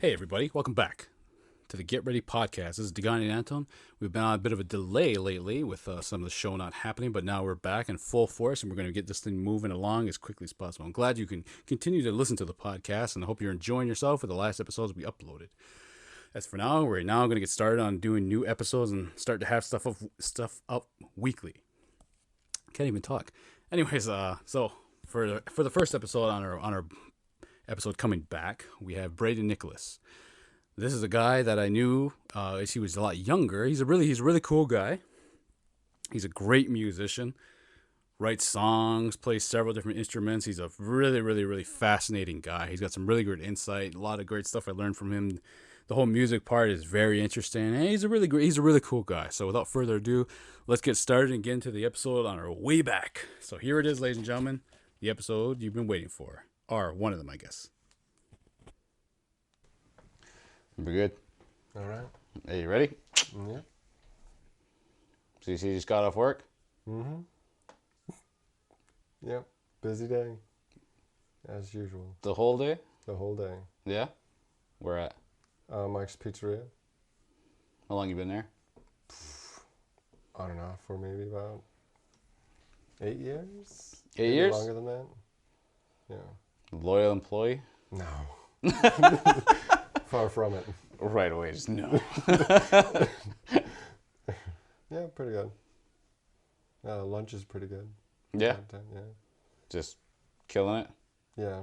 Hey everybody, welcome back to the Get Ready podcast. This is Degani and Anton. We've been on a bit of a delay lately with some of the show not happening, but now we're back in full force and we're going to get this thing moving along as quickly as possible. I'm glad you can continue to listen to the podcast and I hope you're enjoying yourself with the last episodes we uploaded. As for now, we're now going to get started on doing new episodes and start to have stuff up weekly. Can't even talk. Anyways, so for the first episode on our episode coming back, we have Brayden Nicholas. This is a guy that I knew as he was a lot younger. He's a really cool guy. He's a great musician, writes songs, plays several different instruments. He's a really fascinating guy. He's got some really good insight, a lot of great stuff I learned from him. The whole music part is very interesting, and he's a really cool guy. So without further ado, let's get started and get into the episode on our way back. So here it is, ladies and gentlemen, the episode you've been waiting for. Or one of them, I guess. We're good. All right. Are you ready? Yeah. So you just got off work? Mm-hmm. Yep. Busy day. As usual. The whole day? The whole day. Yeah? Where at? Mike's Pizzeria. How long you been there? I don't know, for maybe about 8 years? 8 maybe years? Longer than that. Yeah. Loyal employee? No. Far from it. Right away, just no. Yeah, pretty good. Lunch is pretty good. Yeah? Yeah. Just killing it? Yeah.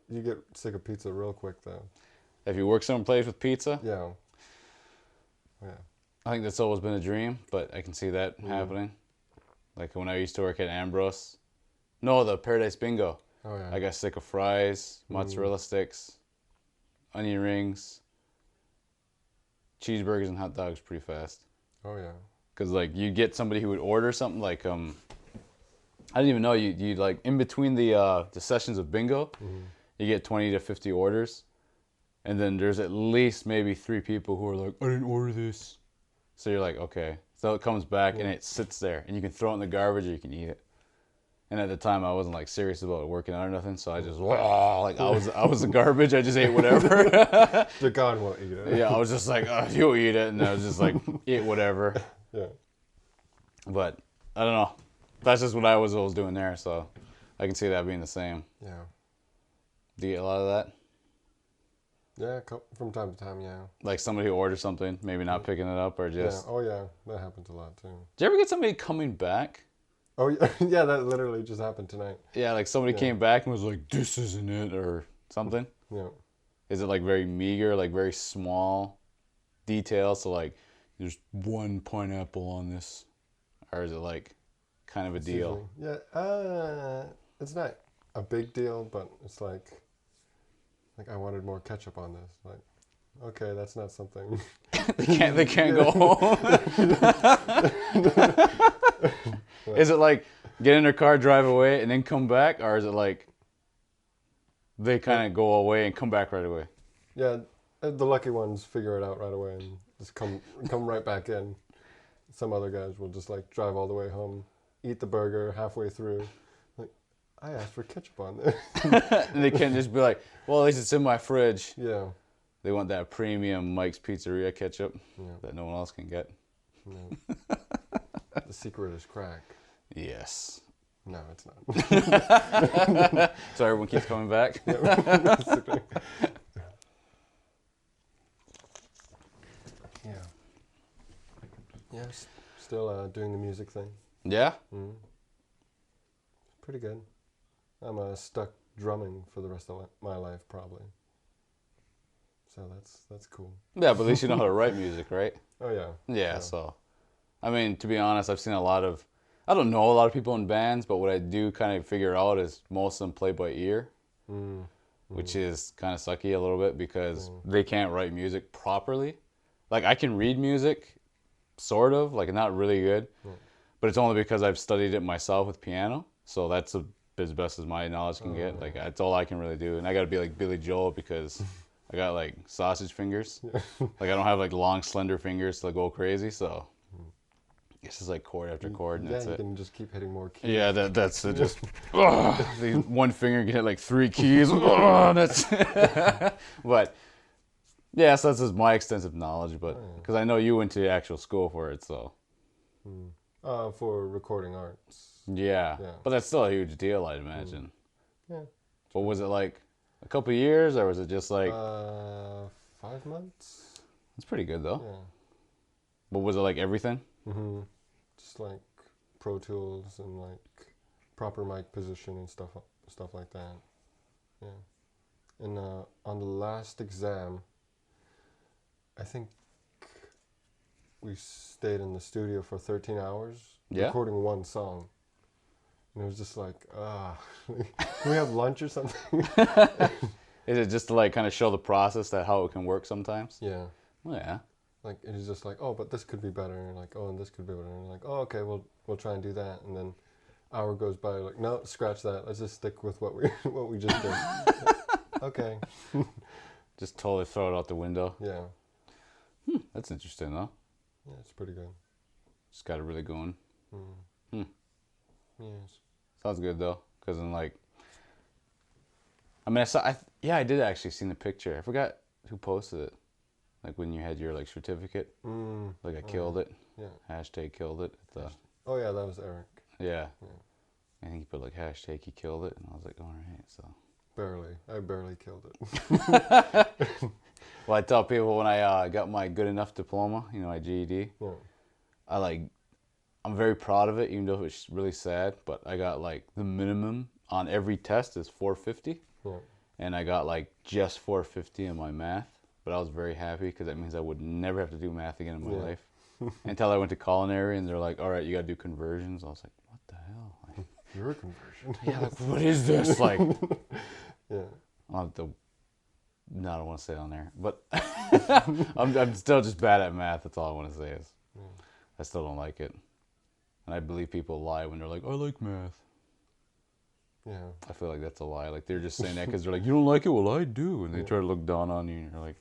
You get sick of pizza real quick, though. Have you worked someplace with pizza? Yeah. Yeah. I think that's always been a dream, but I can see that happening. Like when I used to work at Ambrose. No, the Paradise Bingo. Oh, yeah. I got sick of fries, mozzarella sticks, onion rings, cheeseburgers, and hot dogs pretty fast. Oh, yeah. Because, like, you get somebody who would order something like, I didn't even know, you like, in between the sessions of bingo, you get 20 to 50 orders. And then there's at least maybe 3 people who are like, I didn't order this. So you're like, okay. So it comes back and it sits there. And you can throw it in the garbage or you can eat it. And at the time, I wasn't like serious about working out or nothing, so I just I was the garbage. I just ate whatever. The God won't eat it. Yeah, I was just like, you'll eat it, and I was just like, eat whatever. Yeah. But I don't know. That's just what I was always doing there, so I can see that being the same. Yeah. Do you get a lot of that? Yeah, from time to time, yeah. Like somebody who orders something, maybe not picking it up, or just. Yeah. Oh yeah, that happens a lot too. Do you ever get somebody coming back? Oh yeah, yeah, that literally just happened tonight. Yeah, like somebody came back and was like, "This isn't it," or something. Yeah. Is it like very meager, like very small details? So like, there's one pineapple on this, or is it like kind of a deal? Usually, yeah. It's not a big deal, but it's like I wanted more ketchup on this. Like, okay, that's not something. They can't go home. Is it like get in their car, drive away, and then come back, or is it like they kind of go away and come back right away? Yeah, the lucky ones figure it out right away and just come right back in. Some other guys will just like drive all the way home, eat the burger halfway through. Like, I asked for ketchup on this. And they can't just be like, well, at least it's in my fridge. Yeah. They want that premium Mike's Pizzeria ketchup that no one else can get. Yeah. The secret is crack. Yes. No, it's not. So everyone keeps coming back. Yeah. Yes. Still doing the music thing. Yeah? Pretty good. I'm stuck drumming for the rest of my life, probably. So that's cool. Yeah, but at least you know how to write music, right? Oh, yeah. Yeah, so. I mean, to be honest, I've seen I don't know a lot of people in bands, but what I do kind of figure out is most of them play by ear, which is kind of sucky a little bit because they can't write music properly. Like, I can read music, sort of, like not really good, but it's only because I've studied it myself with piano, so that's as best as my knowledge can get. Like, that's all I can really do, and I got to be like Billy Joel because I got like sausage fingers. Like, I don't have like long, slender fingers to go crazy, so it's just like chord after chord, and that's you it. can just keep hitting more keys. Yeah, that's it. Just one finger can hit like 3 keys. That's but Yeah, so that's just my extensive knowledge, but Oh, because I know you went to actual school for it, so yeah. For recording arts. yeah. Yeah. But that's still a huge deal, I'd Mm. imagine. Yeah. But was it like a couple years, or was it just like? Uh, 5 months. It's pretty good though. Yeah. But was it like everything? Mm-hmm. Just like Pro Tools and like proper mic position and stuff like that. Yeah. And on the last exam, I think we stayed in the studio for 13 hours Yeah. recording one song. And it was just like, can we have lunch or something? Is it just to like kind of show the process that how it can work sometimes? Yeah. Oh yeah. Like it was just like, oh, but this could be better, and like, oh, and this could be better, and like, oh, okay, we'll try and do that, and then hour goes by, like, no, scratch that. Let's just stick with what we what we just did. Okay. Just totally throw it out the window. Yeah. That's interesting though. Yeah, it's pretty good. Just got it really going. Mm. Yes. Sounds good though, because then like, I mean, I did actually seen the picture. I forgot who posted it. Like when you had your like certificate, like I killed it. Yeah. Hashtag killed it. Oh yeah, that was Eric. Yeah. Yeah. I think he put like hashtag he killed it, and I was like, all right, so. I barely killed it. Well, I tell people when I got my good enough diploma, my GED, Yeah. I'm very proud of it, even though it's really sad. But I got like the minimum on every test is 450, Yeah. and I got like just 450 in my math. But I was very happy because that means I would never have to do math again in my life. Until I went to culinary, and they're like, "All right, you got to do conversions." I was like, "What the hell?" Like, You're a conversion. yeah, like what is this? Like, Yeah. I'll have to. No, I don't want to say it on there, but I'm still just bad at math. That's all I want to say is I still don't like it, and I believe people lie when they're like, "I like math." Yeah. I feel like that's a lie. Like they're just saying that because they're like, "You don't like it? Well, I do," and they try to look down on you, and you're like,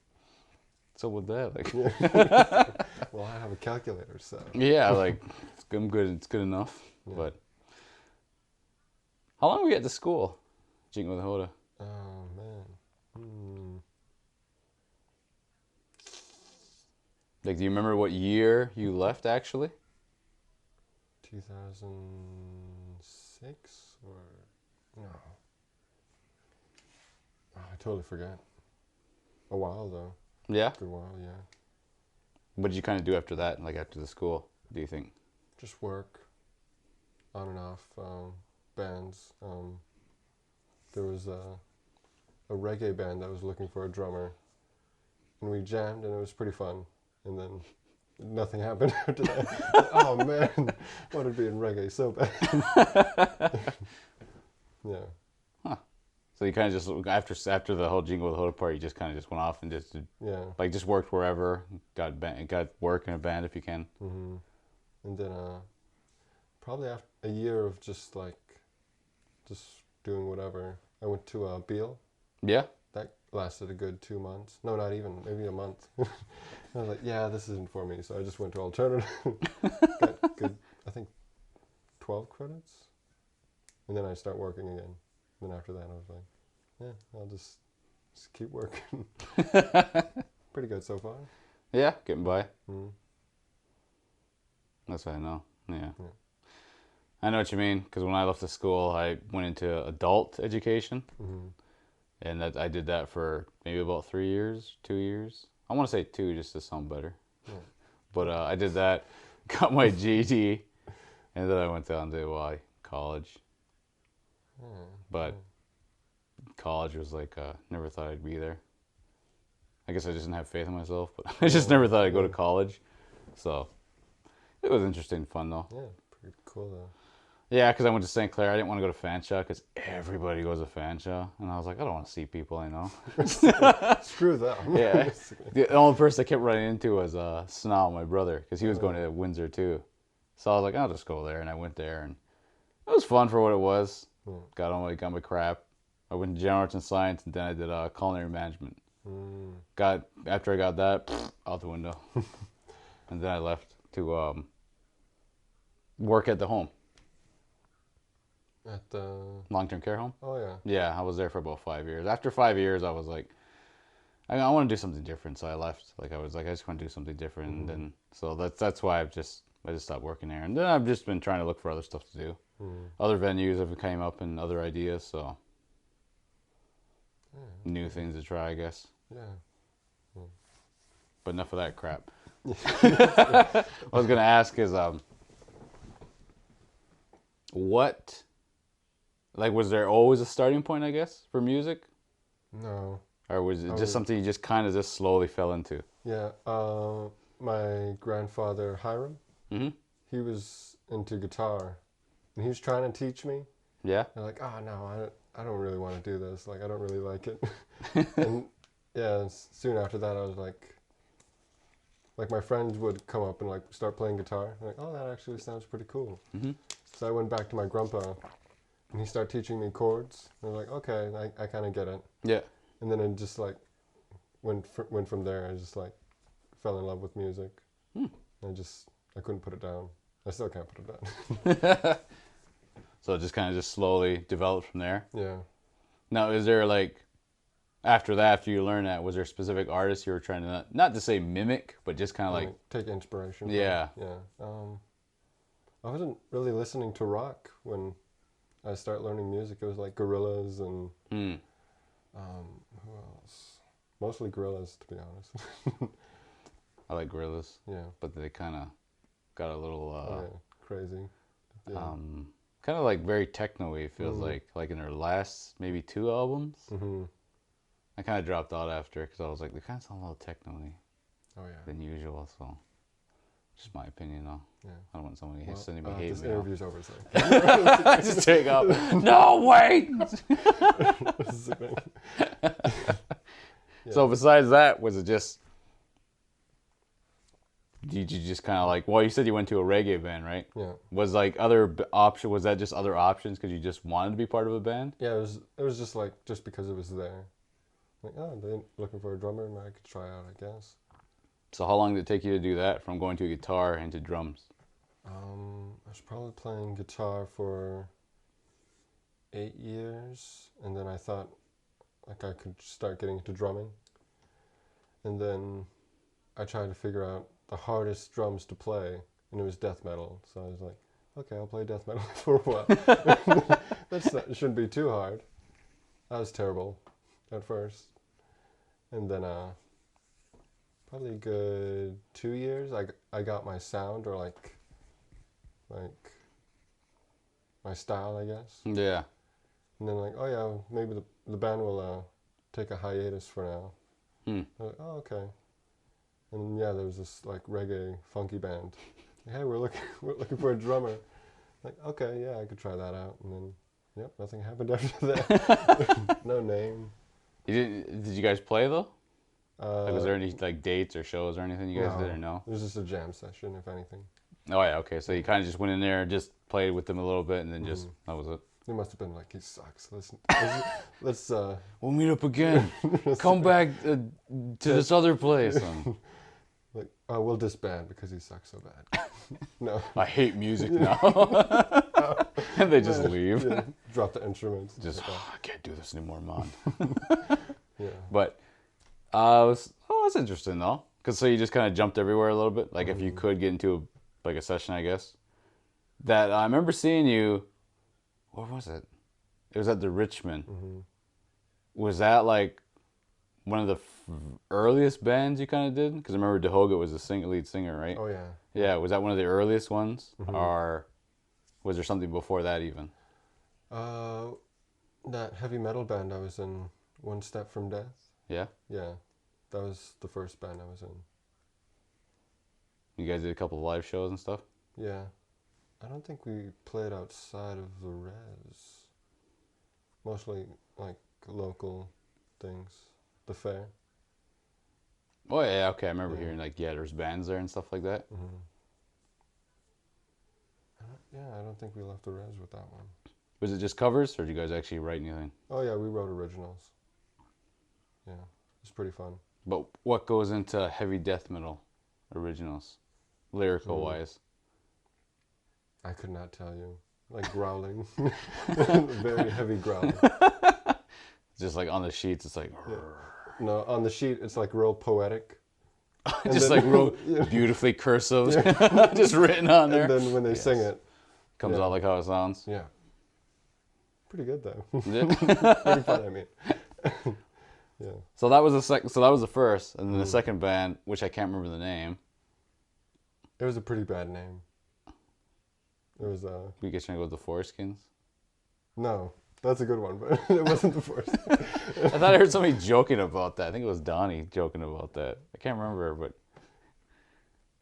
"So with that, like, Well, I have a calculator, so. yeah, like I'm good. It's good enough." Yeah. But how long were you at the school, Jingle the Hoda? Oh man. Like, do you remember what year you left actually? 2006 or no? Oh, I totally forget. A while though. Yeah. Good while, yeah. What did you kind of do after that? Like after the school, do you think? Just work, on and off, bands. There was a reggae band that was looking for a drummer, and we jammed, and it was pretty fun. And then nothing happened after that. Oh man, wanted to be in reggae so bad. Yeah. Huh. So you kind of just after the whole Jingle the Hoda part, you just kind of just went off and just Yeah. like just worked wherever, got work in a band if you can. Mm-hmm. And then probably after a year of just doing whatever, I went to Beale. Yeah. That lasted a good 2 months. No, not even, maybe a month. I was like, yeah, this isn't for me. So I just went to alternative. Got good, I think 12 credits. And then I start working again. Then after that, I was like, yeah, I'll just keep working. Pretty good so far. Yeah, getting by. Mm. That's what I know. Yeah. Yeah. I know what you mean, because when I left the school, I went into adult education. Mm-hmm. And I did that for maybe about 3 years, 2 years. I want to say 2 just to sound better. Yeah. But I did that, got my GED, and then I went down to college. Yeah. But college was like, never thought I'd be there. I guess I just didn't have faith in myself, but I just never thought I'd go to college. So it was interesting, fun though. Yeah, pretty cool though. Yeah, because I went to St. Clair. I didn't want to go to Fanshawe because everybody goes to Fanshawe. And I was like, I don't want to see people I know. Screw them. Yeah. The only person I kept running into was Snow, my brother, because he was going to Windsor too. So I was like, I'll just go there. And I went there, and it was fun for what it was. Got my crap. I went to general arts and science, and then I did culinary management. After I got that, out the window. And then I left to work at the home. At the Long-term care home. Oh yeah. Yeah, I was there for about 5 years. After 5 years, I was like, I want to do something different, so I left. Like I was like, I just want to do something different, and then so that's why I just stopped working there, and then I've just been trying to look for other stuff to do, other venues have came up and other ideas, so new things to try, I guess. Yeah. But enough of that crap. What I was gonna ask is, what, like, was there always a starting point, I guess, for music, No. or was it just something you just kind of just slowly fell into? Yeah. My grandfather Hiram, he was into guitar, and he was trying to teach me. Yeah. I'm like, oh no, I don't really want to do this. Like, I don't really like it. And yeah, soon after that, I was like my friends would come up and like start playing guitar. I'm like, oh, that actually sounds pretty cool. So I went back to my grandpa, and he started teaching me chords. And I was like, okay, I kind of get it. Yeah. And then it just like went from there. I just like fell in love with music. I couldn't put it down. I still can't put it down. So it just kind of just slowly developed from there. Yeah. Now, is there like, after that, after you learn that, was there specific artists you were trying to not to say mimic, but just kind of like take inspiration. Yeah. Yeah. I wasn't really listening to rock when I started learning music. It was like Gorillaz and who else? Mostly Gorillaz, to be honest. I like Gorillaz. Yeah. But they kind of got a little crazy. Yeah. kind of like very techno-y. It feels like in their last maybe 2 albums. I kind of dropped out after because I was like, they kind of sound a little techno-y than usual. So, just my opinion, though. Yeah. I don't want somebody sending me hate this mail. interview's over, so. Just take out. No, wait! So besides that, was it just, did you just kind of like, well, you said you went to a reggae band, right? Yeah. Was like was that just other options because you just wanted to be part of a band? Yeah, it was just like, just because it was there. Like, oh, they're looking for a drummer, and I could try out, I guess. So how long did it take you to do that, from going to guitar into drums? I was probably playing guitar for 8 years, and then I thought like I could start getting into drumming. And then I tried to figure out the hardest drums to play, and it was death metal. So I was like, okay, I'll play death metal for a while. It shouldn't be too hard. I was terrible at first. And then probably a good 2 years, I got my sound, or like my style, I guess. Yeah. And then like, oh yeah, maybe the band will take a hiatus for now. I'm like, oh, okay. And yeah, there was this like reggae funky band. Hey, we're looking for a drummer. Like, okay, yeah, I could try that out. And then, yep, nothing happened after that. No name. Did you guys play though? Like, was there any like dates or shows or anything you guys did, or no? It was just a jam session, if anything. Oh yeah, okay. So you kind of just went in there, just played with them a little bit, and then just that was it. They must have been like, he sucks. Let's we'll meet up again. Come back to this other place. Like, oh, we'll disband because he sucks so bad. No. I hate music now. And they just leave. Yeah. Drop the instruments. Just, I can't do this anymore, man. Yeah. But, that's interesting though. Because so you just kind of jumped everywhere a little bit. Like if you could get into a session, I guess. That I remember seeing you, where was it? It was at the Richmond. Was that like one of the earliest bands you kind of did? Because I remember DeHoga was the lead singer, right? Oh yeah. Yeah, was that one of the earliest ones? Or was there something before that even? That heavy metal band I was in, One Step from Death. Yeah? Yeah. That was the first band I was in. You guys did a couple of live shows and stuff? Yeah. I don't think we played outside of the res. Mostly like local things. The fair. Oh yeah, okay. I remember hearing like, yeah, there's bands there and stuff like that. I don't think we left the res with that one. Was it just covers, or did you guys actually write anything? Oh yeah, we wrote originals. Yeah, it's pretty fun. But what goes into heavy death metal originals, lyrical wise? I could not tell you. Like growling. Very heavy growling. Just like on the sheets, it's like... No, on the sheet it's like real poetic. And Just then, like real yeah, beautifully cursive, just written on there. and then when they sing it, Comes yeah. out like how it sounds. Yeah. Pretty good though. Yeah. Pretty fun, I mean. Yeah. So that was the second. So that was the first, and then the second band, which I can't remember the name. It was a pretty bad name. It was We get trying to go with the Foreskins. no, that's a good one, but it wasn't the first. I thought I heard somebody joking about that. I think it was Donnie joking about that. I can't remember, but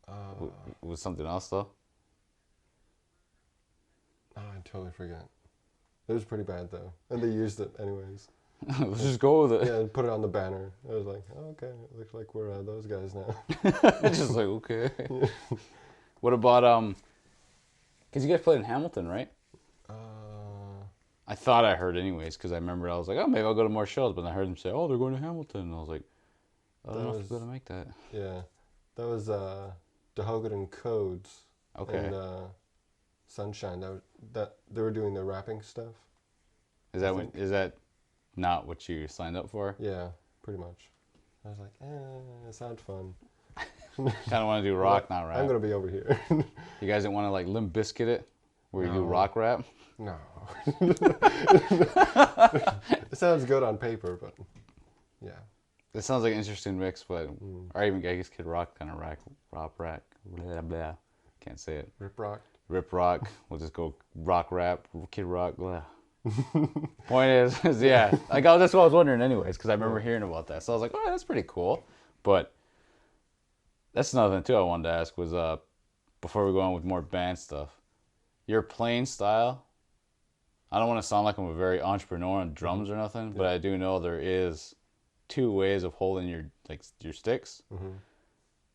it was something else though. Oh, I totally forget. It was pretty bad though, and they used it anyways. Let's just go with it. Yeah, and put it on the banner. I was like, oh, okay, it looks like we're those guys now. Just like okay. What about Because you guys played in Hamilton, right? I thought I heard anyways, because I remember I was like, oh, maybe I'll go to more shows, but then I heard them say, oh, they're going to Hamilton, and I was like, I don't know if we're gonna make that. Yeah, that was DeHogan Codes. Okay. And Sunshine. That they were doing the rapping stuff. Is that not what you signed up for? Yeah, pretty much. I was like, it sounds fun. Kind of want to do rock, not rap. I'm gonna be over here. You guys didn't want to like Limp Bizkit it, where you do rock rap? No. It sounds good on paper, but yeah. It sounds like an interesting mix, but or even I guess Kid Rock kind of rap, blah blah. Can't say it. Rip rock. We'll just go rock rap, Kid Rock. Blah. Point is yeah. Like that's what I was wondering, anyways, because I remember hearing about that. So I was like, oh, that's pretty cool. But that's another thing too. I wanted to ask was before we go on with more band stuff, your playing style. I don't want to sound like I'm a very entrepreneur on drums or nothing, but I do know there is two ways of holding your sticks,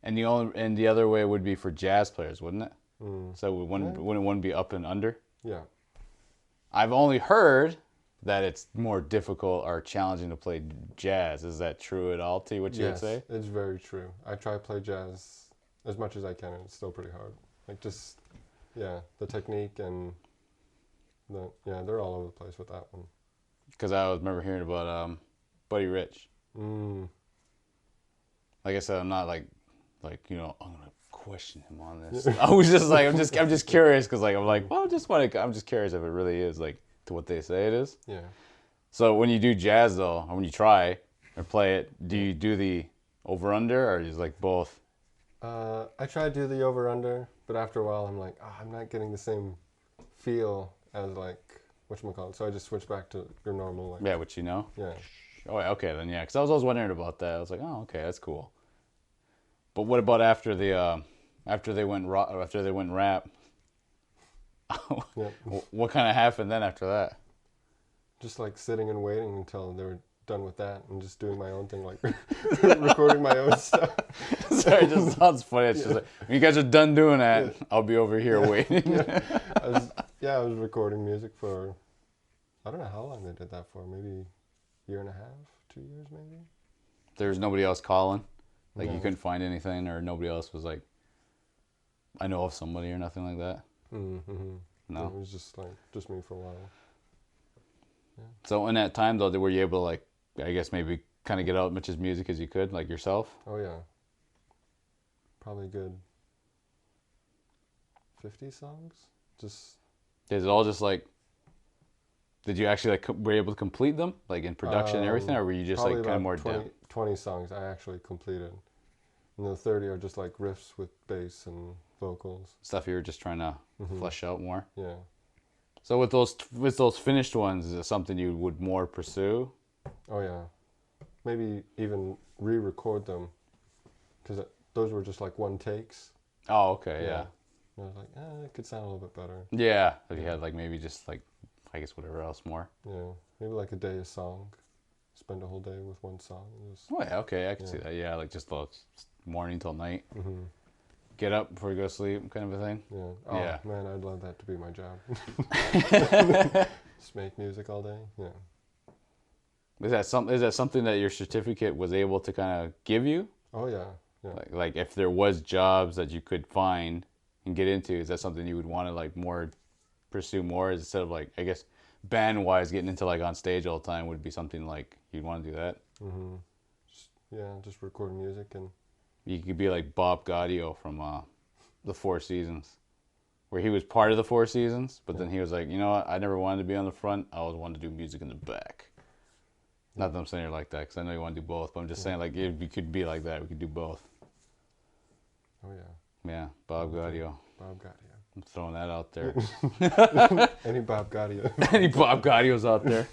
and the other way would be for jazz players, wouldn't it? So wouldn't one be up and under? Yeah. I've only heard that it's more difficult or challenging to play jazz. Is that true at all to what you would say? It's very true. I try to play jazz as much as I can, and it's still pretty hard. Like just, the technique and they're all over the place with that one. Because I remember hearing about Buddy Rich. Like I said, I'm not like I'm gonna question him on this. I was just like, I'm just curious because I'm like, well, I'm just curious if it really is like to what they say it is. Yeah. So when you do jazz though, or when you try or play it, do you do the over under or just like both? I try to do the over under, but after a while I'm like, I'm not getting the same feel as like whatchamacallit. So I just switch back to your normal What you know. Yeah. Oh, okay then, yeah. Because I was always wondering about that. I was like, oh, okay, that's cool. But what about after they went rap? What kind of happened then after that? Just like sitting and waiting until they were done with that and just doing my own thing, like recording my own stuff. Sorry, it just sounds funny. It's just like, when you guys are done doing that, I'll be over here waiting. I was recording music for, I don't know how long they did that for, maybe a year and a half, 2 years maybe. There's nobody else calling? Like No. you couldn't find anything or nobody else was like, I know of somebody or nothing like that? Mm-hmm. No? It was just me for a while. Yeah. So in that time though, were you able to like, I guess maybe kind of get out as much as music as you could, like yourself? Oh yeah. Probably a good 50 songs. Just. Is it all just like, did you actually like were you able to complete them like in production and everything, or were you just like kind of more 20 songs I actually completed, and the 30 are just like riffs with bass and vocals. Stuff you were just trying to flesh out more. Yeah. So with those finished ones, is it something you would more pursue? Oh yeah. Maybe even re-record them, because those were just like one takes. Oh, okay, yeah. And I was like, it could sound a little bit better. Yeah, if you had like maybe just like, I guess whatever else more. Yeah, maybe like a day a song. Spend a whole day with one song. Oh yeah, okay, I can see that. Yeah, like just the morning till night. Mm-hmm. Get up before you go to sleep, kind of a thing. Yeah. Oh Yeah. man, I'd love that to be my job. Just make music all day. Yeah. Is that something that your certificate was able to kind of give you? Oh yeah. Yeah. Like if there was jobs that you could find and get into, is that something you would want to like more pursue more instead of like, I guess band wise getting into like on stage all the time would be something like you'd want to do that? Mm-hmm. Yeah, just record music and. You could be like Bob Gaudio from the Four Seasons, where he was part of the Four Seasons, but then he was like, you know what? I never wanted to be on the front. I always wanted to do music in the back. Not that I'm saying you're like that, because I know you want to do both, but I'm just saying like we could be like that. We could do both. Oh yeah. Yeah, Bob Gaudio. Bob Gaudio. I'm throwing that out there. Any Bob Gaudio. Any Bob Gaudios out there?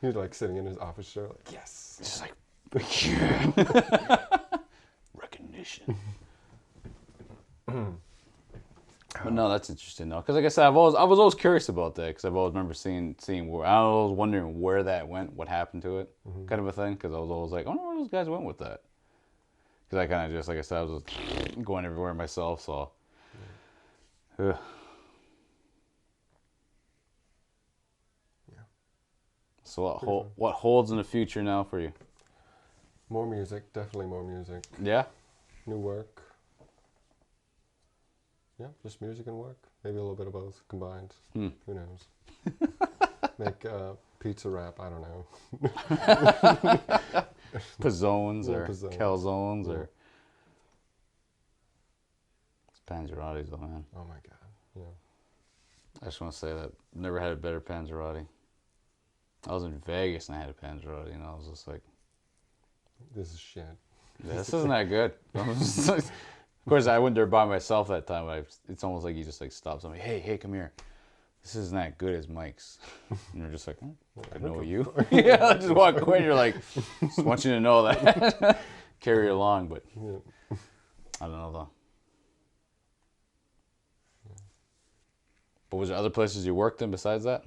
He's like sitting in his office chair, like yes. Just like yeah. Recognition. But no, that's interesting though, because like I said, I was always curious about that, because I've always remember seeing where I was wondering where that went, what happened to it, kind of a thing. Because I was always like, I wonder where those guys went with that. Because I kind of just, like I said, I was just going everywhere myself, so. Yeah. So what holds in the future now for you? More music, definitely more music. Yeah. New work. Yeah, just music and work. Maybe a little bit of both combined. Who knows? Make pizza wrap. I don't know. Pizzones or pizzones. calzones or. It's panzerottis though, man. Oh my god. Yeah. I just want to say that never had a better panzerotti. I was in Vegas and I had a panzerotti, and I was just like, this is shit. yeah, this isn't that good. Of course, I went there by myself that time. It's almost like you just like stop somebody. Hey, come here. This isn't that good as Mike's. And you're just like, I know you. Yeah, just walk away and you're like, just want you to know that. Carry it along, but Yeah. I don't know though. But was there other places you worked in besides that?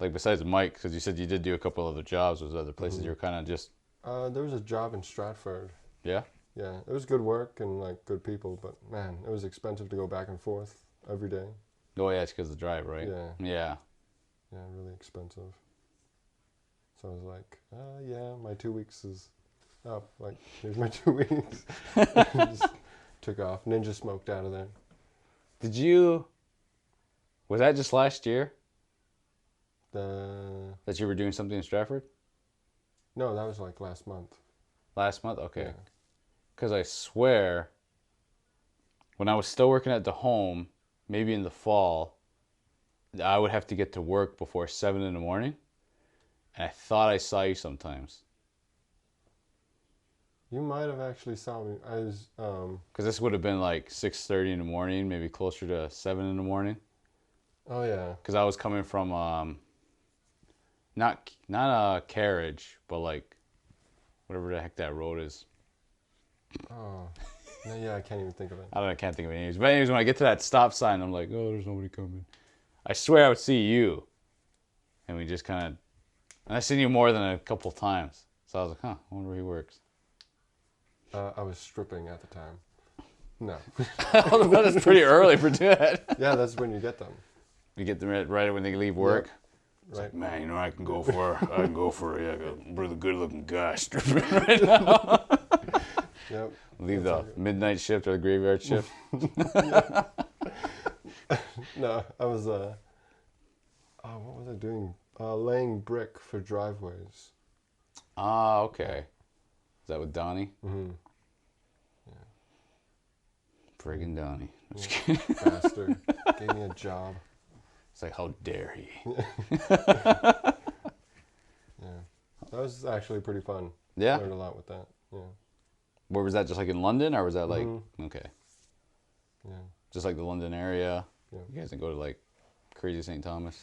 Like besides Mike, because you said you did do a couple other jobs. Was there other places you were kind of just... There was a job in Stratford. Yeah? Yeah, it was good work and like good people, but man, it was expensive to go back and forth every day. Oh yeah, it's because of the drive, right? Yeah. Yeah. Yeah, really expensive. So I was like, yeah, my 2 weeks is up. Like, here's my 2 weeks. Just took off. Ninja smoked out of there. Did you... Was that just last year The that you were doing something in Stratford? No, that was like last month. Last month? Okay. Yeah. Because I swear, when I was still working at the home, maybe in the fall, I would have to get to work before 7 in the morning. And I thought I saw you sometimes. You might have actually saw me. I was Because this would have been like 6:30 in the morning, maybe closer to 7 in the morning. oh yeah. Because I was coming from not a carriage, but like whatever the heck that road is. Oh. No, yeah, I can't even think of it. I can't think of any names. But anyways, when I get to that stop sign, I'm like, oh, there's nobody coming. I swear I would see you. And we just kind of... And I've seen you more than a couple times. So I was like, I wonder where he works. I was stripping at the time. No. That's pretty early for that. Yeah, that's when you get them. You get them right when they leave work. Yep. It's Right. like, man, you know, I can go for a really good-looking guy stripping right now. Yep. Leave the midnight shift or the graveyard shift. No, I was what was I doing? Laying brick for driveways. Ah, okay. Is that with Donnie? Mm-hmm. Friggin' Donnie. Bastard. Gave me a job. It's like, how dare he? Yeah. That was actually pretty fun. Yeah? Learned a lot with that. Yeah. Where was that, just like in London, or was that like, okay, Yeah. just like the London area? Yeah. You guys didn't go to like crazy St. Thomas?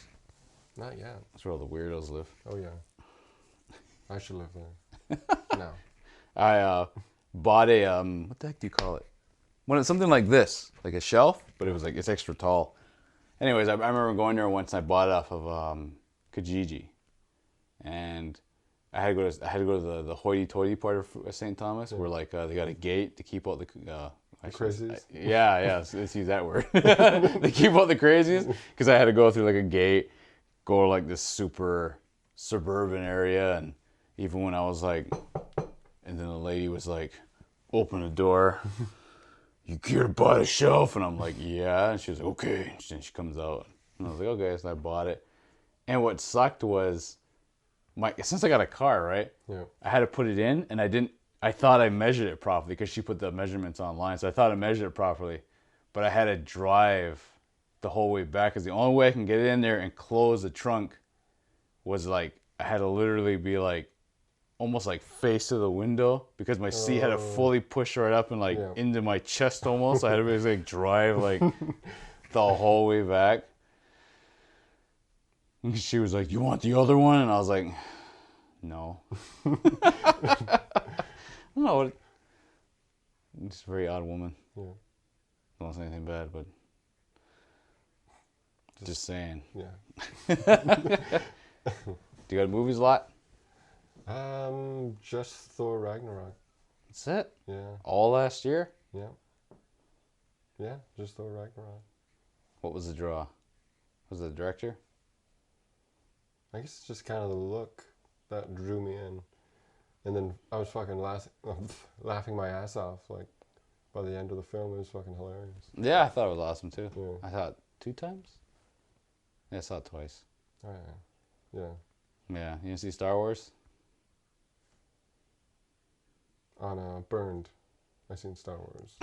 Not yet. That's where all the weirdos live. Oh yeah. I should live there. No. I bought a, what the heck do you call it? When it's something like this, like a shelf, but it was like, it's extra tall. Anyways, I remember going there once and I bought it off of Kijiji. And I had to go to the hoity-toity part of St. Thomas, where like they got a gate to keep all the crazies. Yeah, let's use that word. They keep all the crazies, because I had to go through like a gate, go to like this super suburban area, and even when I was like, and then the lady was like, open the door. You care to buy the shelf? And I'm like, yeah. And she was like, okay. And she comes out. And I was like, okay. So I bought it. And what sucked was, since I got a car, right? Yeah. I had to put it in, and I thought I measured it properly because she put the measurements online, so I thought I measured it properly, but I had to drive the whole way back because the only way I can get it in there and close the trunk was like I had to literally be like almost like face to the window because my seat had to fully push right up and like into my chest almost. I had to basically like drive like the whole way back. And she was like, "You want the other one?" And I was like, "No." I don't know what. It's a very odd woman. Yeah. Don't say anything bad, but just saying. Yeah. Do you go to movies a lot? Just Thor Ragnarok. That's it? Yeah. All last year? Yeah. Yeah, just Thor Ragnarok. What was the draw? Was it the director? I guess it's just kind of the look that drew me in. And then I was fucking laughing my ass off. Like, by the end of the film, it was fucking hilarious. Yeah, I thought it was awesome too. Yeah. I thought 2 times? Yeah, I saw it twice. Oh, yeah. Yeah. Yeah, you didn't see Star Wars? On Burned, I seen Star Wars.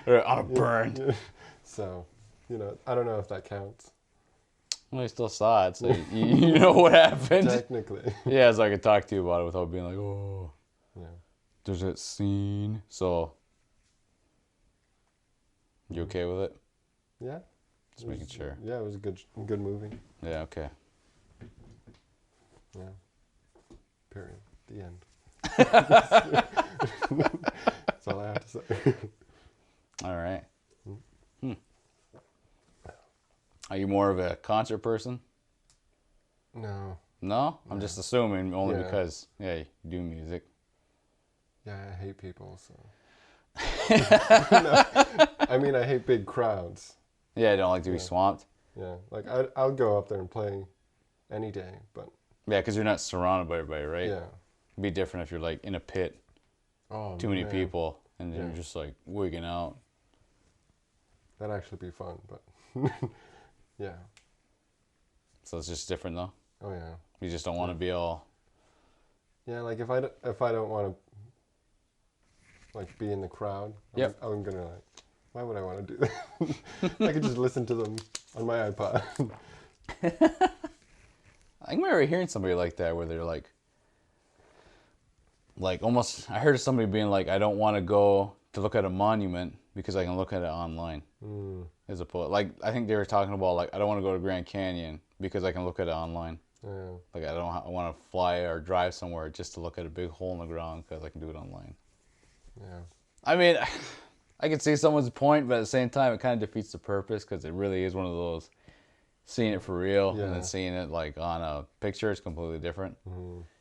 On Burned. Yeah. So, I don't know if that counts. Well, you still saw it, so you know what happened. Technically. Yeah, so I could talk to you about it without being like, oh, Yeah. there's that scene. So, you okay with it? Yeah. Just making sure. Yeah, it was a good movie. Yeah, okay. Yeah. Period. The end. That's all I have to say. All right. Are you more of a concert person? No. No? I'm just assuming only Yeah. because, you do music. Yeah, I hate people, so. No, I mean, I hate big crowds. Yeah, I don't like to be swamped. Yeah, like I'll go up there and play any day, but. Yeah, because you're not surrounded by everybody, right? Yeah. It'd be different if you're like in a pit, too many people, and then you're just like wigging out. That'd actually be fun, but. Yeah. So it's just different though. Oh yeah. You just don't want to be all. Yeah, like if I don't want to like be in the crowd, I'm gonna like, why would I want to do that? I could just listen to them on my iPod. I remember hearing somebody like that where they're like almost. I heard somebody being like, I don't want to go to look at a monument because I can look at it online. As opposed, like I think they were talking about like I don't want to go to Grand Canyon because I can look at it online. Yeah. Like I want to fly or drive somewhere just to look at a big hole in the ground because I can do it online. Yeah. I mean, I can see someone's point, but at the same time, it kind of defeats the purpose because it really is one of those seeing it for real and then seeing it like on a picture is completely different.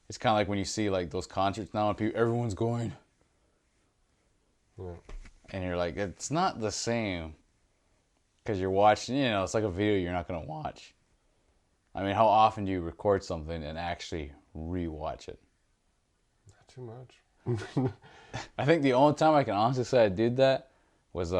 It's kind of like when you see like those concerts now and everyone's going. Yeah. And you're like, it's not the same. Because you're watching, it's like a video you're not going to watch. I mean, how often do you record something and actually rewatch it? Not too much. I think the only time I can honestly say I did that was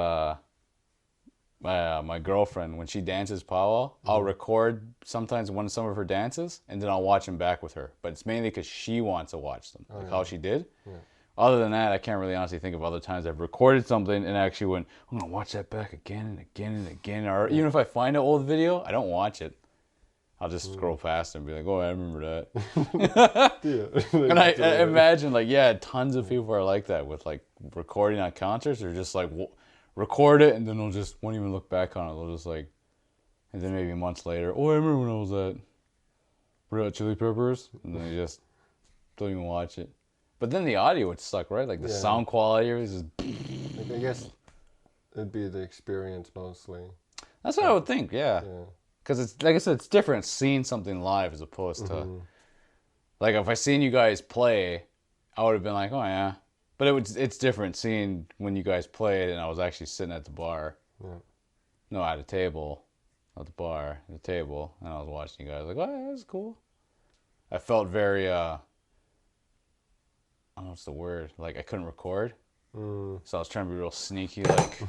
my girlfriend. When she dances powwow, I'll record sometimes some of her dances, and then I'll watch them back with her. But it's mainly because she wants to watch them, how she did. Yeah. Other than that, I can't really honestly think of other times I've recorded something and actually went, I'm going to watch that back again and again and again. Or even if I find an old video, I don't watch it. I'll just scroll past and be like, oh, I remember that. And I imagine, tons of people are like that with, like, recording on concerts. They're just, like, record it, and then won't even look back on it. They'll just, like, and then maybe months later, oh, I remember when I was at Red Hot Chili Peppers. And then they just don't even watch it. But then the audio would suck, right? Like, the sound quality is just... Like, I guess it'd be the experience mostly. That's what I would think, yeah. Because it's, like I said, it's different seeing something live as opposed to... Like, if I seen you guys play, I would have been like, oh, yeah. But it's different seeing when you guys played and I was actually sitting at the bar. Yeah. No, at a table. At the bar, at the table. And I was watching you guys like, oh, yeah, that's cool. I felt very... I don't know what's the word. Like, I couldn't record. So I was trying to be real sneaky, like...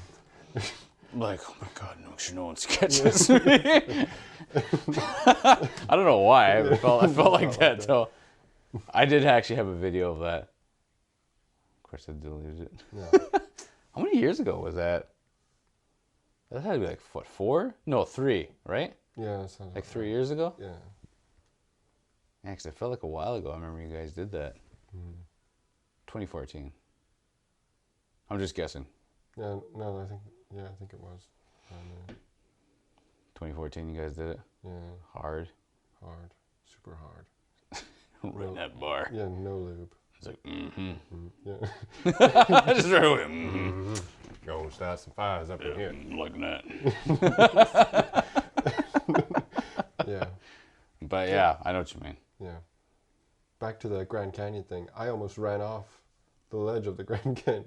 like, oh my God, no one catches me. I don't know why. I felt like that though. I did actually have a video of that. Of course, I deleted it. Yeah. How many years ago was that? That had to be like, what, 4? No, 3, right? Yeah, it sounds Like 3 years ago? Yeah. Yeah, because it felt like a while ago. I remember you guys did that. 2014. I'm just guessing. Yeah, no, I think it was. 2014, you guys did it? Yeah. Hard. Super hard. Right in that bar. Yeah, no lube. It's like, mm-hmm. Yeah. Just right away. Mm-hmm. Go start some fires up in here. Like that. Yeah. But yeah, I know what you mean. Yeah. Back to the Grand Canyon thing. I almost ran off the ledge of the Grand Canyon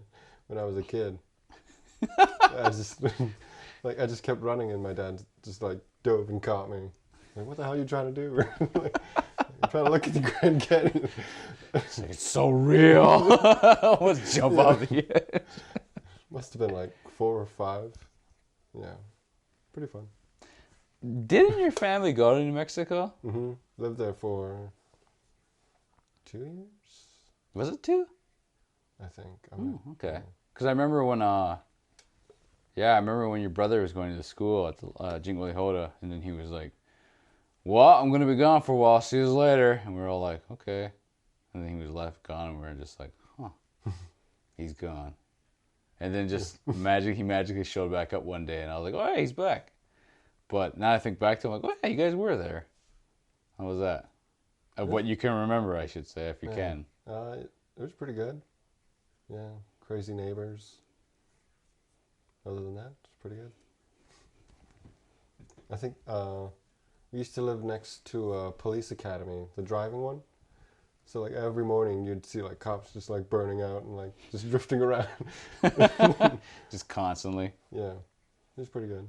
when I was a kid. I just kept running, and my dad just like dove and caught me. Like, what the hell are you trying to do? Like, I'm trying to look at the Grand Canyon. It's so real. Let's jump off the edge. Must have been like 4 or 5. Yeah. Pretty fun. Didn't your family go to New Mexico? Mm-hmm. Lived there for 2 years, Was it 2? I think. Okay. Because I remember when, I remember when your brother was going to the school at the Jinglehota, and then he was like, well, I'm going to be gone for a while. See you later. And we were all like, okay. And then he was gone, and we were just like, huh, he's gone. And then just he magically showed back up one day, and I was like, oh, hey, he's back. But now I think back to him, like, oh, yeah, you guys were there. How was that? Of what you can remember, I should say, if you can. It was pretty good. Yeah, crazy neighbors. Other than that, it's pretty good. I think we used to live next to a police academy, the driving one. So like every morning you'd see like cops just like burning out and like just drifting around. Just constantly. Yeah, it was pretty good.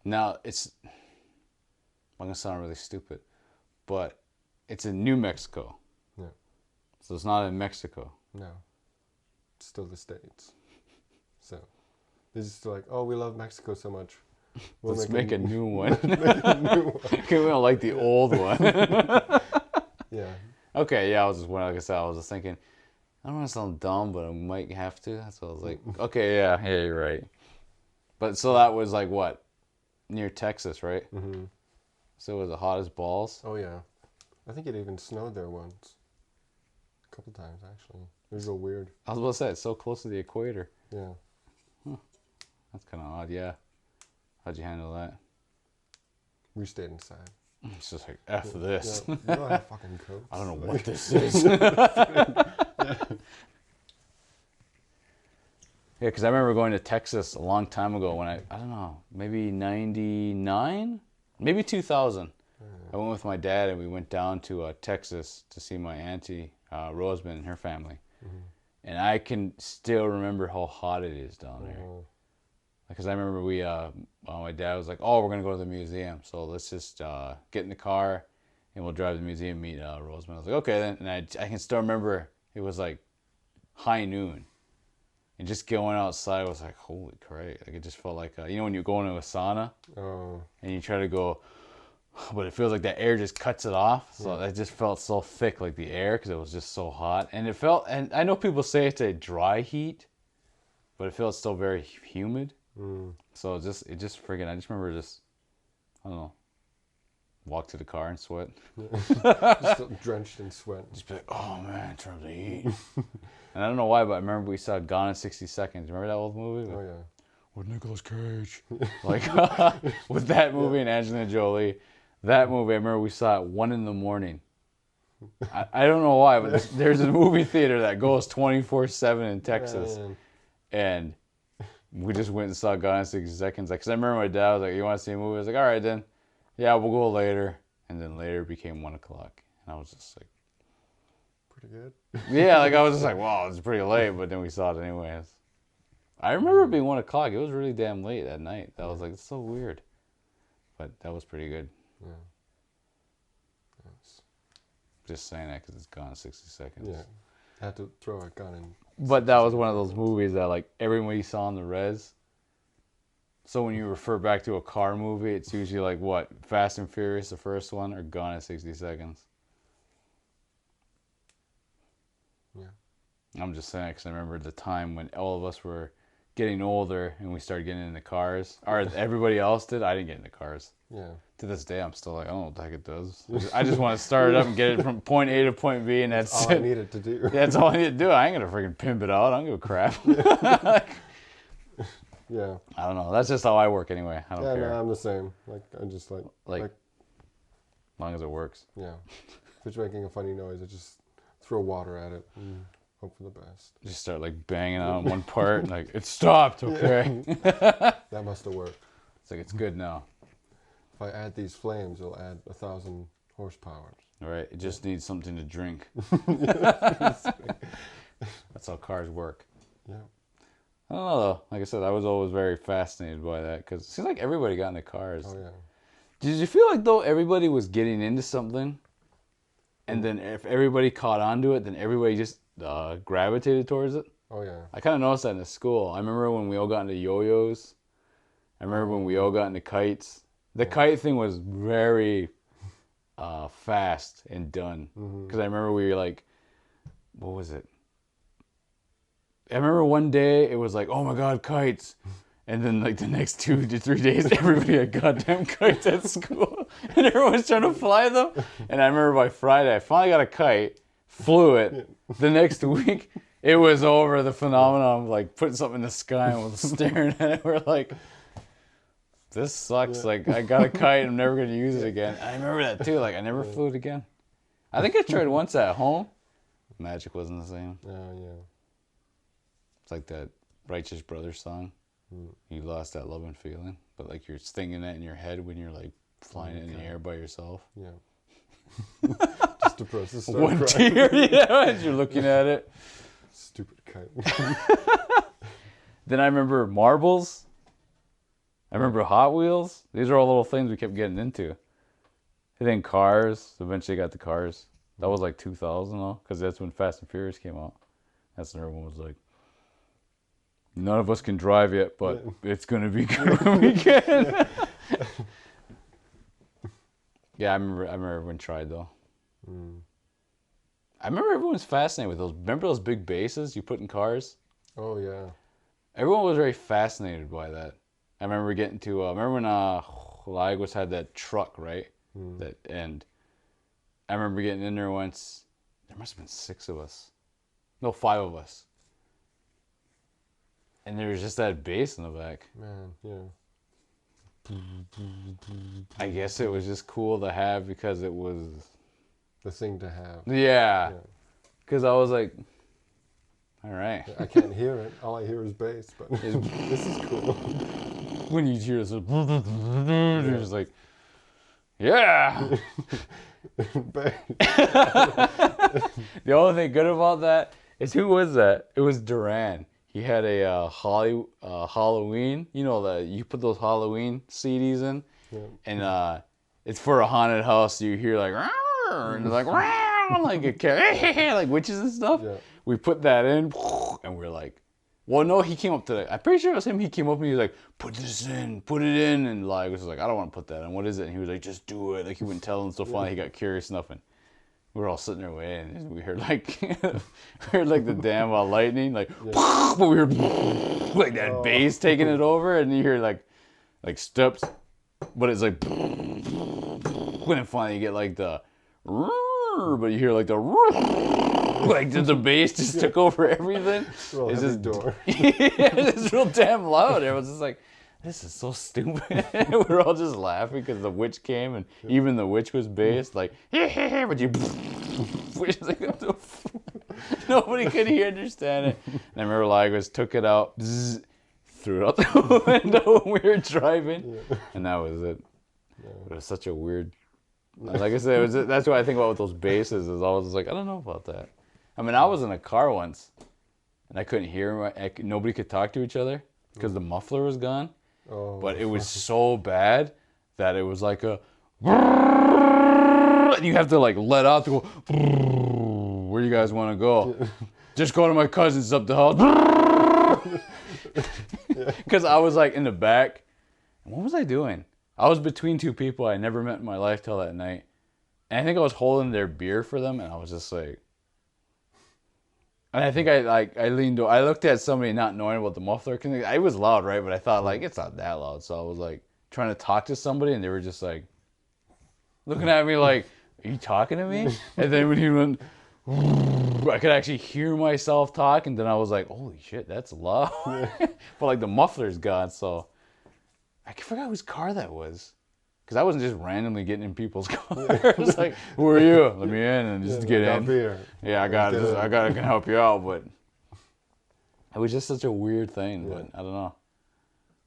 Now, I'm going to sound really stupid, but it's in New Mexico. Yeah. So it's not in Mexico. No, it's still the States. So they're just like, oh, we love Mexico so much. Let's make a new one. Make a new one. Okay, we don't like the old one. Yeah. Okay, yeah, I was just thinking, I don't want to sound dumb, but I might have to. That's what I was like, okay, yeah, you're right. But so that was like what? Near Texas, right? Mm-hmm. So it was the hottest balls? Oh, yeah. I think it even snowed there once. A couple times, actually. It was real weird. I was about to say, it's so close to the equator. Yeah. That's kind of odd, yeah. How'd you handle that? We stayed inside. It's just like, F this. Yeah, we don't have fucking coats. I don't know what this is. Yeah, because I remember going to Texas a long time ago when I don't know, maybe 99? Maybe 2000. I went with my dad and we went down to Texas to see my auntie, Roseman, and her family. Mm-hmm. And I can still remember how hot it is down there. Because I remember my dad was like, oh, we're going to go to the museum. So let's just get in the car and we'll drive to the museum, meet Roseman. I was like, okay then. And I can still remember it was like high noon. And just going outside was like, holy crap. Like it just felt like, when you go into a sauna and you try to go, but it feels like that air just cuts it off. So it just felt so thick, like the air, because it was just so hot. And and I know people say it's a dry heat, but it felt still very humid. So I just remember I don't know, walk to the car and sweat. Just drenched in sweat. Just be like, oh man, turn the heat. And I don't know why, but I remember we saw Gone in 60 Seconds. Remember that old movie? Oh, yeah. With Nicolas Cage. Like, with that movie and Angelina Jolie. That movie, I remember we saw at 1 a.m. I don't know why, but there's a movie theater that goes 24/7 in Texas. Man. And we just went and saw Gone in 60 Seconds. Because I remember my dad was like, you want to see a movie? I was like, all right, then. Yeah, we'll go later. And then later it became 1 o'clock. And I was just like, pretty good. Yeah, like I was just like, wow, it's pretty late, but then we saw it anyways. I remember it being 1 o'clock. It was really damn late that night. That was like, it's so weird. But that was pretty good. Yeah. Just saying that because it's Gone in 60 Seconds. Yeah. Had to throw a gun in. But that was one of those movies that like everybody saw on the res. So when you refer back to a car movie, it's usually like what? Fast and Furious, the first one, or Gone in 60 Seconds? Yeah. I'm just saying because I remember the time when all of us were getting older and we started getting into cars. Or everybody else did. I didn't get into cars. Yeah. To this day, I'm still like, I don't know what the heck it does. I just want to start it up and get it from point A to point B, and that's all it. I needed to do. That's all I need to do. I ain't gonna freaking pimp it out. I don't give a crap. Yeah. I don't know. That's just how I work anyway. I don't care. No, I'm the same. Like, I just like as long as it works. Yeah. If it's making a funny noise, I just throw water at it and hope for the best. Just start like banging on one part, and like it stopped. Okay. That must have worked. It's like it's good now. If I add these flames, it'll add 1,000 horsepower. All right. It just needs something to drink. That's how cars work. Yeah. I don't know though. Like I said, I was always very fascinated by that because it seems like everybody got into cars. Oh yeah. Did you feel like though everybody was getting into something, and then if everybody caught on to it, then everybody just gravitated towards it? Oh yeah. I kind of noticed that in the school. I remember when we all got into yo-yos. I remember when we all got into kites. The kite thing was very fast and done. Because I remember we were like, what was it? I remember one day it was like, oh my God, kites. And then like the next 2 to 3 days, everybody had goddamn kites at school. And everyone's trying to fly them. And I remember by Friday, I finally got a kite, flew it. The next week, it was over. The phenomenon of like putting something in the sky and we're staring at it. We're like, this sucks. Like, I got a kite. I'm never going to use it again. I remember that too. Like, I never flew it again. I think I tried once at home. Magic wasn't the same. Oh yeah. It's like that Righteous Brothers song. You lost that love and feeling. But like you're singing that in your head when you're like flying it in the air by yourself. Yeah. Just to process. One tear, yeah, as you're looking at it. Stupid kite. Then I remember marbles. I remember Hot Wheels. These are all little things we kept getting into. And then cars. Eventually got the cars. That was like 2000 though, because that's when Fast and Furious came out. That's when everyone was like, none of us can drive yet, but it's going to be good when we can. Yeah, I remember everyone tried though. I remember everyone was fascinated with those. Remember those big bases you put in cars? Oh yeah. Everyone was very fascinated by that. I remember getting to, remember when Lagos had that truck, right? And I remember getting in there once. There must have been 6 of us. No, 5 of us. And there was just that bass in the back. Man, yeah. I guess it was just cool to have because it was... The thing to have. Yeah. Because I was like, all right. I can't hear it. All I hear is bass, but this is cool. When you hear this, you're just like, yeah. The only thing good about that is who was that? It was Duran. He had a Halloween. You know that you put those Halloween CDs in, and it's for a haunted house. So you hear like, and they're like, like a cat, like witches and stuff. Yeah. We put that in, and we're like, well, no, he came up to the, I'm pretty sure it was him. He came up and he was like, put this in, put it in. And like, was like, I don't want to put that in. What is it? And he was like, just do it. Like, he wouldn't tell him. So finally, he got curious enough. And we were all sitting there waiting. And we heard like, the dam lightning, like, but we heard like that bass taking it over. And you hear like steps, but it's like, when finally you get like the, but you hear like the, like the bass just took over everything. It's just door. It's real damn loud. Everyone's just like, this is so stupid. We're all just laughing because the witch came and even the witch was bass like, but you, which is like, nobody could understand it. And I remember Lagos took it out, threw it out the window when we were driving, and that was it. It was such a weird. Like I said, that's what I think about with those basses. Is always like, I don't know about that. I mean, I was in a car once, and I couldn't hear. Nobody could talk to each other because the muffler was gone. Oh. But it was so bad that it was like a, and you have to like let out to go. Where you guys want to go? Just go to my cousin's up the hall. Because I was like in the back. What was I doing? I was between two people I never met in my life till that night. And I think I was holding their beer for them, and I was just like... And I think I leaned over. I looked at somebody not knowing about the muffler. Cause it was loud, right? But I thought, like, it's not that loud. So I was, like, trying to talk to somebody, and they were just, like, looking at me like, are you talking to me? And then when he went... I could actually hear myself talk, and then I was like, holy shit, that's loud. But, like, the muffler's gone, so... I forgot whose car that was. Because I wasn't just randomly getting in people's cars. Like, who are you? Let me in and just get in. Beer. Yeah, I can help you out, but it was just such a weird thing. But I don't know.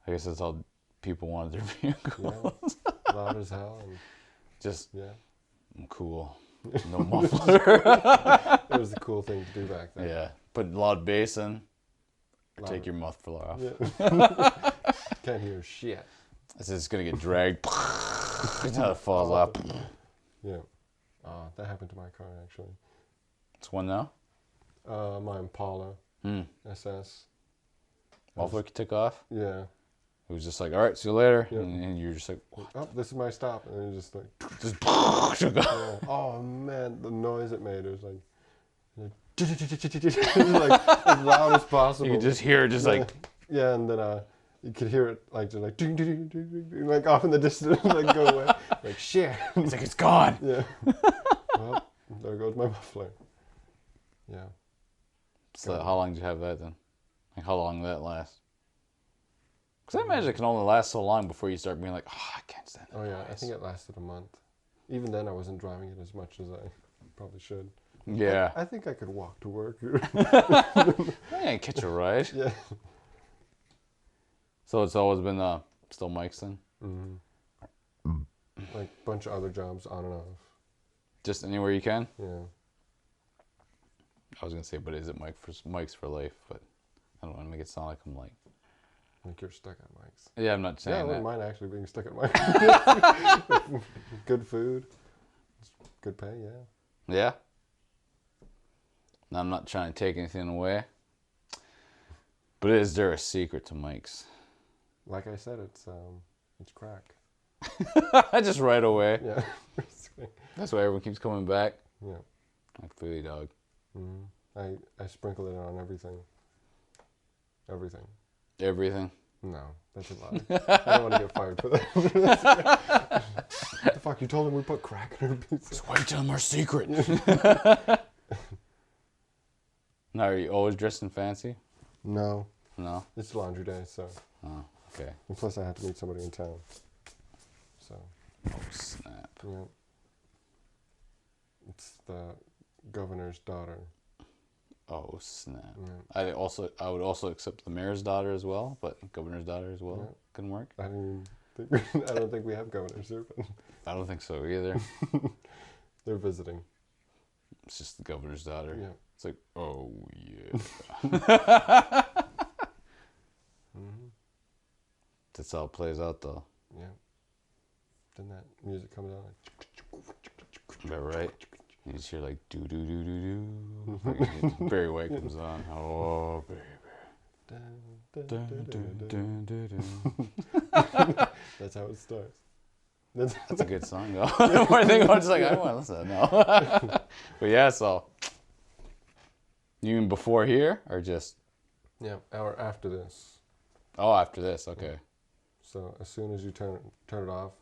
I guess that's how people wanted their vehicles. Yeah. Loud as hell. And just, I'm cool. No It muffler. was the cool thing to do back then. Yeah, put loud bass in, or take your muffler off. Yeah. Can't hear shit. It's just gonna get dragged until it falls off. Yeah. That happened to my car, actually. It's one now? My Impala SS. Muffler took off? Yeah. It was just like, all right, see you later. Yep. And you're just like, oh, this is my stop. And then just like, took off. yeah. Oh, man, the noise it made. It was like as loud as possible. You could just hear it just like. Yeah, and then you could hear it like just like ding, ding, ding, ding, ding, like off in the distance, like go away. Like shit. It's like it's gone. Yeah. Well, there goes my muffler. Yeah. So how long did you have that then? Like how long did that last? Because I imagine it can only last so long before you start being like, oh, I can't stand it. Oh yeah, I think it lasted a month. Even then, I wasn't driving it as much as I probably should. Yeah. I think I could walk to work. I catch a ride. Yeah. So it's always been still Mike's then? Mm-hmm. Like a bunch of other jobs on and off. Just anywhere you can? Yeah. I was going to say, but is it Mike's for life? But I don't want to make it sound like I'm like... Like you're stuck at Mike's. Yeah, I'm not saying I that. wouldn't mind actually being stuck at Mike's. Good food. Good pay, yeah. Yeah? Now, I'm not trying to take anything away. But is there a secret to Mike's? Like I said, it's crack. Just right away. Yeah. That's why everyone keeps coming back. Yeah. I feel you, dog. Mm-hmm. I sprinkle it on everything. Everything. Everything? No, that's a lie. I don't want to get fired for that. What the fuck? You told him we put crack in our pizza? Just wait till our secret. Now, are you always dressing fancy? No. No? It's laundry day, so. Oh, okay. And plus, I have to meet somebody in town. So. Oh, snap. Yeah. It's the governor's daughter. Oh, snap. Yeah. I would also accept the mayor's daughter as well, but governor's daughter as well couldn't work. I don't think we have governors here, but I don't think so either. they're visiting. It's just the governor's daughter. Yeah. It's like, oh, yeah. That's how it plays out, though. Yeah. Then that music comes on. Is that right? You just hear like do-do-do-do-do. Barry White comes on. Oh, baby. That's how it starts. That's a good song, though. The more I think about it, just like, I don't want to listen to that now. But yeah, so. You mean before here, or just? Yeah, hour after this. Oh, after this, okay. So as soon as you turn it off,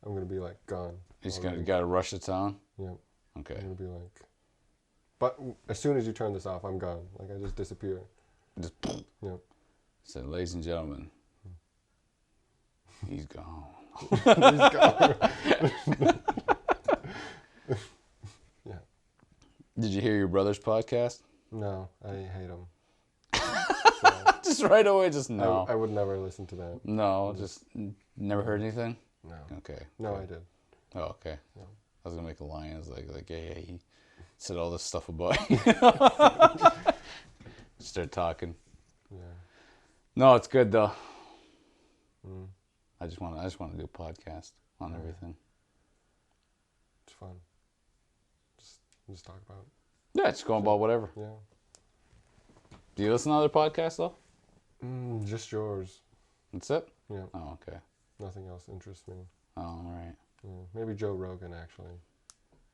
I'm gonna be like gone. You just gotta rush to town? Yeah. Okay. I'm gonna be like, but as soon as you turn this off, I'm gone. Like I just disappear. Just. Yeah. So, ladies and gentlemen, he's gone. He's gone. Yeah. Did you hear your brother's podcast? No, I hate him. Just right away, just no. I would never listen to that. No, just never heard anything? No. Okay. No, I did. Oh, okay. No. I was gonna make a line. I was like, yeah, he said all this stuff about you. Start talking. Yeah. No, it's good though. I just want to do a podcast on everything. It's fun. Just talk about. Yeah, just going about whatever. Yeah. Do you listen to other podcasts though? Just yours. That's it? Yeah. Oh, okay. Nothing else interests me. Oh, all right. Yeah, maybe Joe Rogan, actually.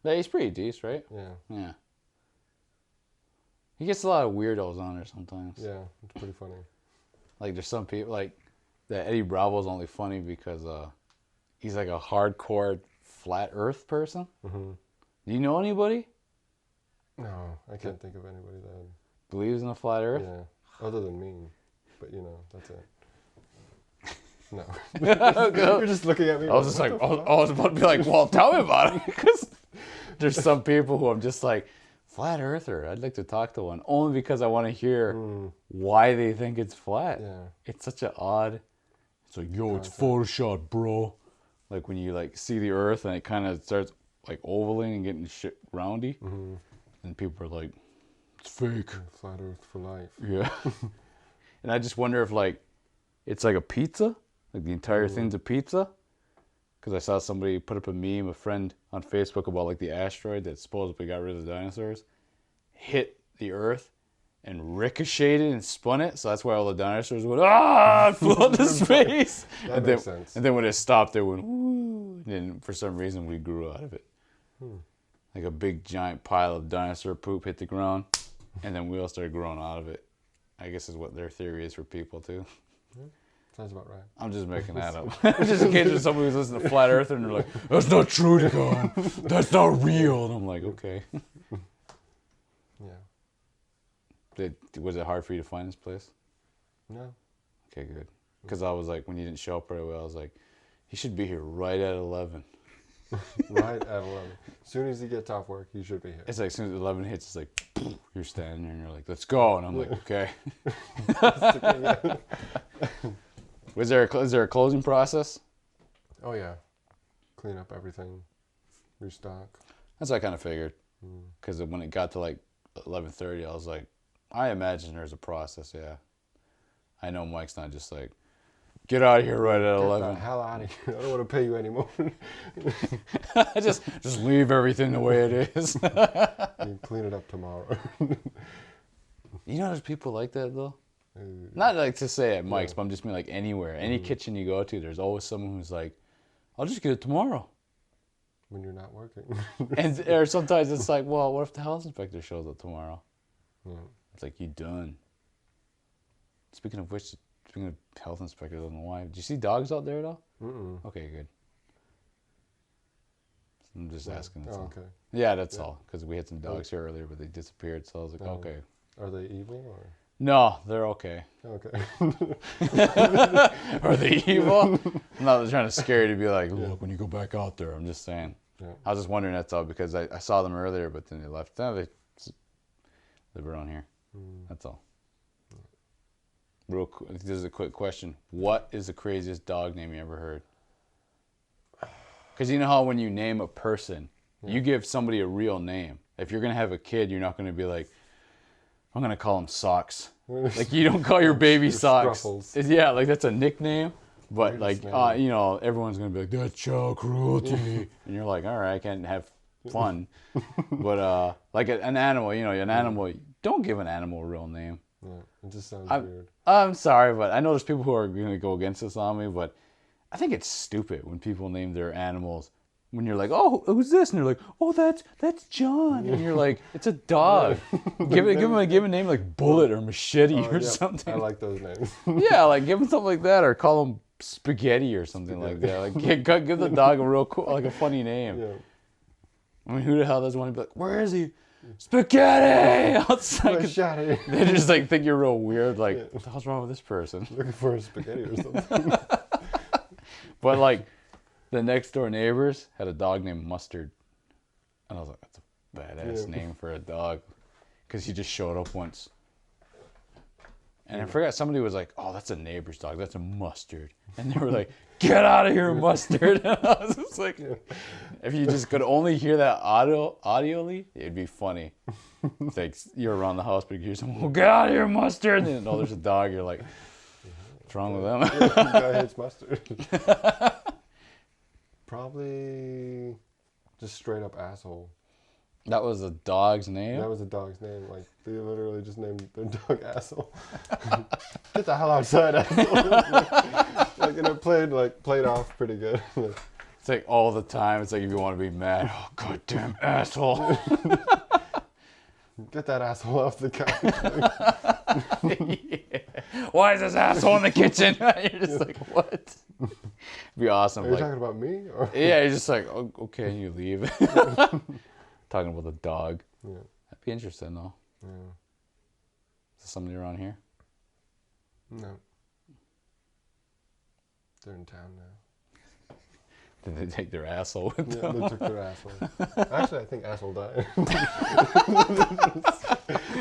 Yeah, he's pretty decent, right? Yeah. Yeah. He gets a lot of weirdos on there sometimes. Yeah, it's pretty funny. Like, there's some people, like, that Eddie Bravo's only funny because he's like a hardcore flat earth person. Mm-hmm. Do you know anybody? No, I can't think of anybody that Believes in a flat earth? Yeah, other than me. But, that's it. No. You're just looking at me. I was just like, I was about to be like, well, tell me about it. Because there's some people who I'm just like, flat earther, I'd like to talk to one. Only because I want to hear why they think it's flat. Yeah. It's such an odd, it's like, yo, it's Photoshop, bro. Like when you like see the earth and it kind of starts like ovaling and getting shit roundy. Mm-hmm. And people are like, it's fake. Flat earth for life. Yeah. And I just wonder if like, it's like a pizza. Like the entire thing's a pizza. Because I saw somebody put up a meme, a friend on Facebook, about like the asteroid that supposedly got rid of the dinosaurs, hit the Earth and ricocheted and spun it. So that's why all the dinosaurs went, flew into space. That makes sense. And then when it stopped, they went, woo. And then for some reason we grew out of it. Like a big giant pile of dinosaur poop hit the ground. And then we all started growing out of it. I guess is what their theory is for people too. Sounds about right. I'm just making that up. Just in case there's somebody who's listening to Flat Earth and they're like, that's not true, Dagon. That's not real. And I'm like, okay. Yeah. Was it hard for you to find this place? No. Okay, good. Because I was like, when you didn't show up right away, I was like, he should be here right at 11. Right at 11. As soon as he gets off work, he should be here. It's like, as soon as 11 hits, it's like, you're standing there and you're like, let's go. And I'm like, okay. Is there a closing process? Oh, yeah. Clean up everything. Restock. That's what I kind of figured. Because when it got to like 11:30, I was like, I imagine there's a process, yeah. I know Mike's not just like, get out of here right at 11. Get the hell out of here. I don't want to pay you anymore. just leave everything the way it is. You clean it up tomorrow. You know there's people like that, though? Not like to say at Mike's, but I'm just mean like anywhere. Any kitchen you go to, there's always someone who's like, I'll just get it tomorrow. When you're not working. Or sometimes it's like, well, what if the health inspector shows up tomorrow? Yeah. It's like, you done. Speaking of which, speaking of health inspectors, I don't know why. Do you see dogs out there at all? Mm-mm. Okay, good. I'm just asking. That's all. Okay. Yeah, that's all. Because we had some dogs here earlier, but they disappeared. So I was like, okay. Are they evil or? No, they're okay. Okay. Are they evil? I'm not trying to scare you to be like, look, when you go back out there. I'm just saying. Yeah. I was just wondering, that's all, because I saw them earlier, but then they left. No, they live around here. That's all. This is a quick question. What is the craziest dog name you ever heard? Because you know how when you name a person, you give somebody a real name. If you're going to have a kid, you're not going to be like, I'm going to call him Socks. Like, you don't call your baby Socks. Yeah, like that's a nickname. But like, everyone's going to be like, that's child cruelty. And you're like, all right, I can have fun. But like an animal, an animal, don't give an animal a real name. Yeah, it just sounds weird. I'm sorry, but I know there's people who are going to go against this on me, but I think it's stupid when people name their animals. When you're like, oh, who's this? And they're like, oh, that's John. And you're like, it's a dog. give him a name like Bullet or Machete or something. I like those names. Yeah, like give him something like that, or call him Spaghetti or something like that. Like give the dog a real cool, like a funny name. Yeah. I mean, who the hell doesn't want to be like, where is he? Spaghetti outside. They just like think you're real weird. Like, what the hell's wrong with this person? Looking for a spaghetti or something. But like, the next door neighbors had a dog named Mustard, and I was like, that's a badass name for a dog, because he just showed up once. And I forgot, somebody was like, oh, that's a neighbor's dog. That's a Mustard. And they were like, get out of here, Mustard. And I was just like, if you just could only hear that audioly, it'd be funny. It's like you're around the house, but you hear someone, oh, get out of here, Mustard. And then, there's a dog. You're like, what's wrong with them? The guy hates mustard. Probably just straight up asshole. That was a dog's name? That was a dog's name. Like, they literally just named their dog asshole. Get the hell outside, asshole. Like, and it played off pretty good. It's like all the time. It's like if you want to be mad, oh goddamn asshole. Get that asshole off the couch. Yeah. Why is this asshole in the kitchen? You're just like, what? It'd be awesome. Are you like, talking about me? Or? yeah, you're just like, oh, okay, you leave. Talking about the dog. Yeah. That'd be interesting, though. Yeah. Is there somebody around here? No. They're in town now. Did they take their asshole with Yeah, them? they took their asshole. Actually, I think asshole died.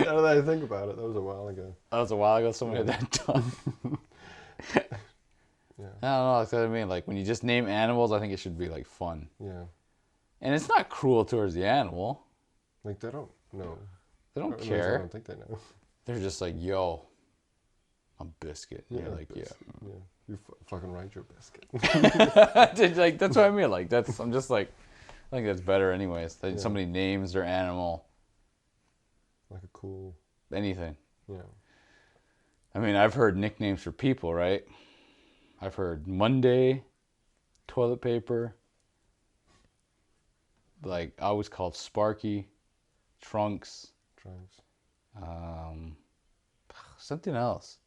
Now that I think about it, that was a while ago. That was a while ago. Somebody had that done. Yeah. I don't know. That's what I mean. Like when you just name animals, I think it should be like fun. Yeah. And it's not cruel towards the animal. Like they don't know. They don't Or at least care. I don't think they know. They're just like, yo, I'm biscuit. And Yeah, you're like, biscuit. Yeah. You fucking write your biscuit. yeah. Like that's what I mean. Like that's. I'm just like, I think that's better, anyways. That Yeah. somebody names their animal Like a cool. anything. Yeah. I mean, I've heard nicknames for people, right? I've heard Monday, toilet paper. Like I was called Sparky, Trunks, Trunks. something else.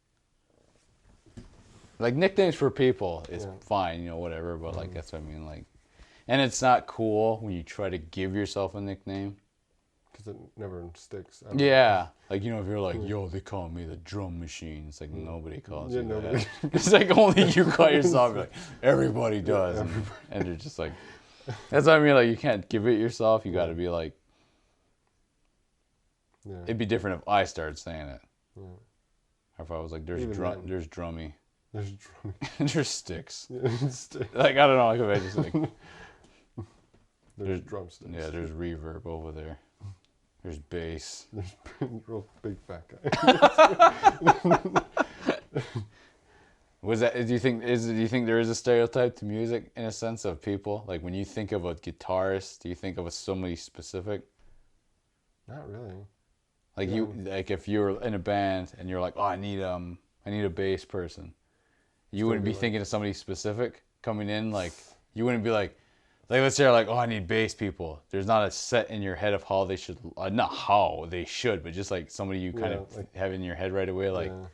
Like nicknames for people is Yeah. fine, whatever. But like that's what I mean. Like, and it's not cool when you try to give yourself a nickname. Because it never sticks. Yeah, like if you're like, yo, they call me the drum machine. It's like nobody calls Yeah, you nobody. that. It's like only you call yourself. You're like everybody does, and you're just like, that's what I mean. Like you can't give it yourself. You got to be like, Yeah. it'd be different if I started saying it. Yeah. Or if I was like, there's Even then. there's drummy, There's drum. there's sticks. Yeah, sticks. Like I don't know. Like if I just like, There's drumsticks. yeah, there's reverb over there. There's bass. There's real big fat guy. Was that? Do you think there is a stereotype to music in a sense of people? Like when you think of a guitarist, do you think of somebody specific? Not really. Like like if you were in a band and you're like, oh, I need a bass person. You wouldn't be thinking of somebody specific coming in. Like you wouldn't be like let's say like, oh, I need bass people. There's not a set in your head of how they should, not how they should, but just like somebody you kind of like, have in your head right away. Like, yeah.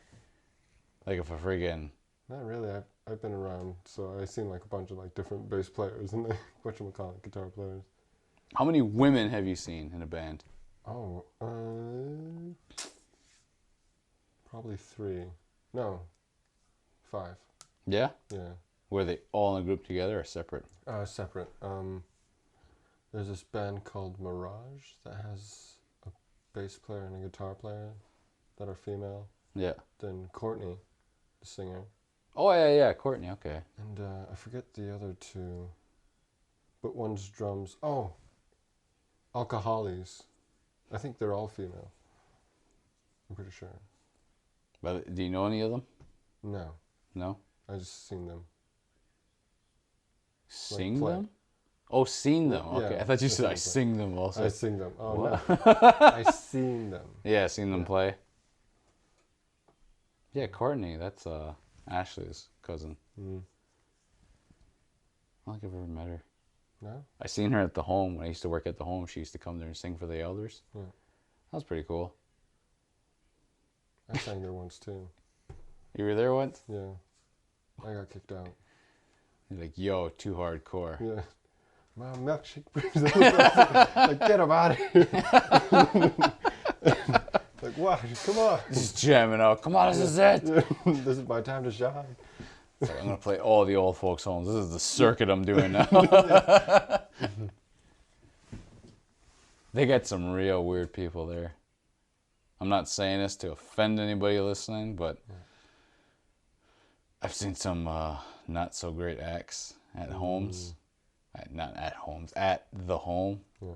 like if a friggin'. Not really. I've been around, so I've seen like a bunch of like different bass players and whatchamacallit, guitar players. How many women have you seen in a band? Oh, probably 3. No, 5. Yeah? Yeah. Were they all in a group together or separate? Separate. There's this band called Mirage that has a bass player and a guitar player that are female. Yeah. Then Courtney, the singer. Oh, yeah, Courtney, okay. And I forget the other 2, but one's drums. Oh, Alcoholies. I think they're all female. I'm pretty sure. But do you know any of them? No, No? I just seen them. Sing play. them? Oh, seen them. Yeah, Okay. I thought you said I play. sing them also. I sing them. Oh, What? no. I seen them. Yeah, seen them Yeah. play. Yeah, Courtney, that's Ashley's cousin. Mm. I don't think I've ever met her. No? I seen her at the home. When I used to work at the home, she used to come there and sing for the elders. Yeah. That was pretty cool. I sang there once too. You were there once? Yeah. I got kicked out. You're like, yo, too hardcore. Yeah. My milkshake brings like, get him out of here. Like, what? Come on. Just jamming out. Come on, this is it. This is my time to shine. It's like, I'm going to play all the old folks' homes. This is the circuit I'm doing now. They got some real weird people there. I'm not saying this to offend anybody listening, but I've seen some not so great acts at homes. Not at homes, at the home. Yeah.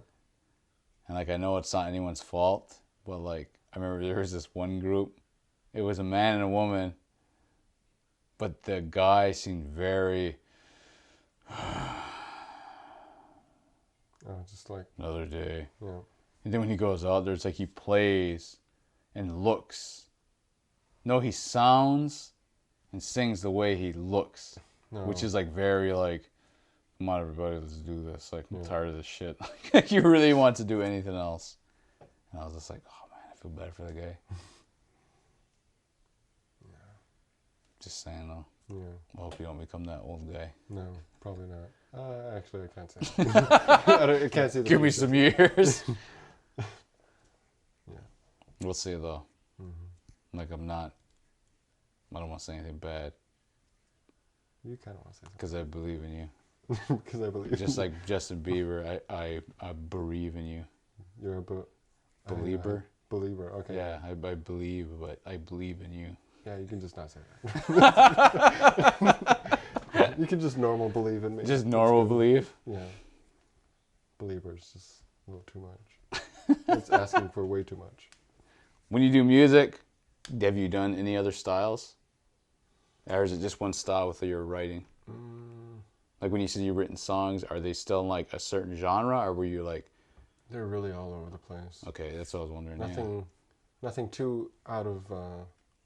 And like I know it's not anyone's fault, but like I remember there was this one group. It was a man and a woman, but the guy seemed very Just like, another day. yeah. And then when he goes out there, it's like he plays and looks. No, he sounds and sings the way he looks, No. which is like very like, come on everybody, let's do this. Like I'm tired of this shit. Like you really want to do anything else. And I was just like, oh man, I feel bad for the guy. Just saying though. Yeah. I hope you don't become that old guy. No, probably not. Actually, I can't say. I can't see the Give me future. some years. Yeah. We'll see though. Mm-hmm. Like I don't want to say anything bad You kind of want to say because I believe in you. something. Because I believe. Just like Justin Bieber, I believe in you. You're a Believer? Believer, okay. Yeah, I believe, but I believe in you. Yeah, you can just not say that. You can just normal believe in me. Just normal believe? Yeah. Believer's just a little too much. It's asking for way too much. When you do music, have you done any other styles? Or is it just one style with your writing? Like when you said you've written songs, are they still in like a certain genre, or were you like... They're really all over the place. Okay, that's what I was wondering. Nothing too out of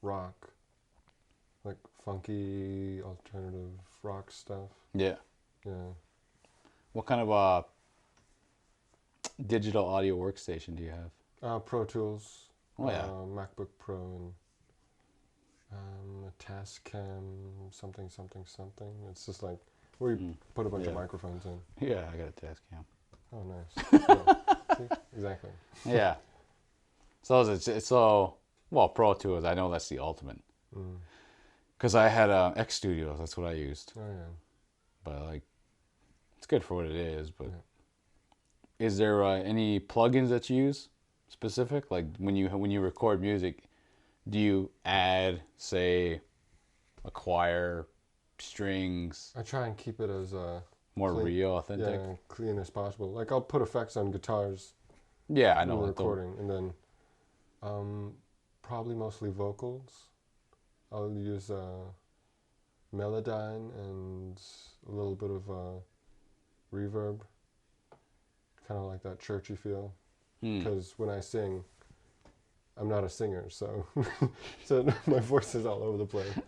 rock. Like funky, alternative rock stuff. Yeah. Yeah. What kind of digital audio workstation do you have? Pro Tools. Oh, yeah. MacBook Pro and a Tascam something. It's just like where you put a bunch of microphones in. Yeah, I got a Tascam. Oh, nice. Yeah. See? Exactly. Yeah. So Pro Tools, I know that's the ultimate. Because I had X Studios, that's what I used. Oh, yeah. But like, it's good for what it is. But is there any plugins that you use specific? Like when you record music, do you add, say, a choir, strings? I try and keep it as more clean, real, authentic. Yeah, clean as possible. Like I'll put effects on guitars. Yeah, I know. When recording, and then probably mostly vocals. I'll use Melodyne and a little bit of reverb, kind of like that churchy feel. Because when I sing, I'm not a singer, so so my voice is all over the place.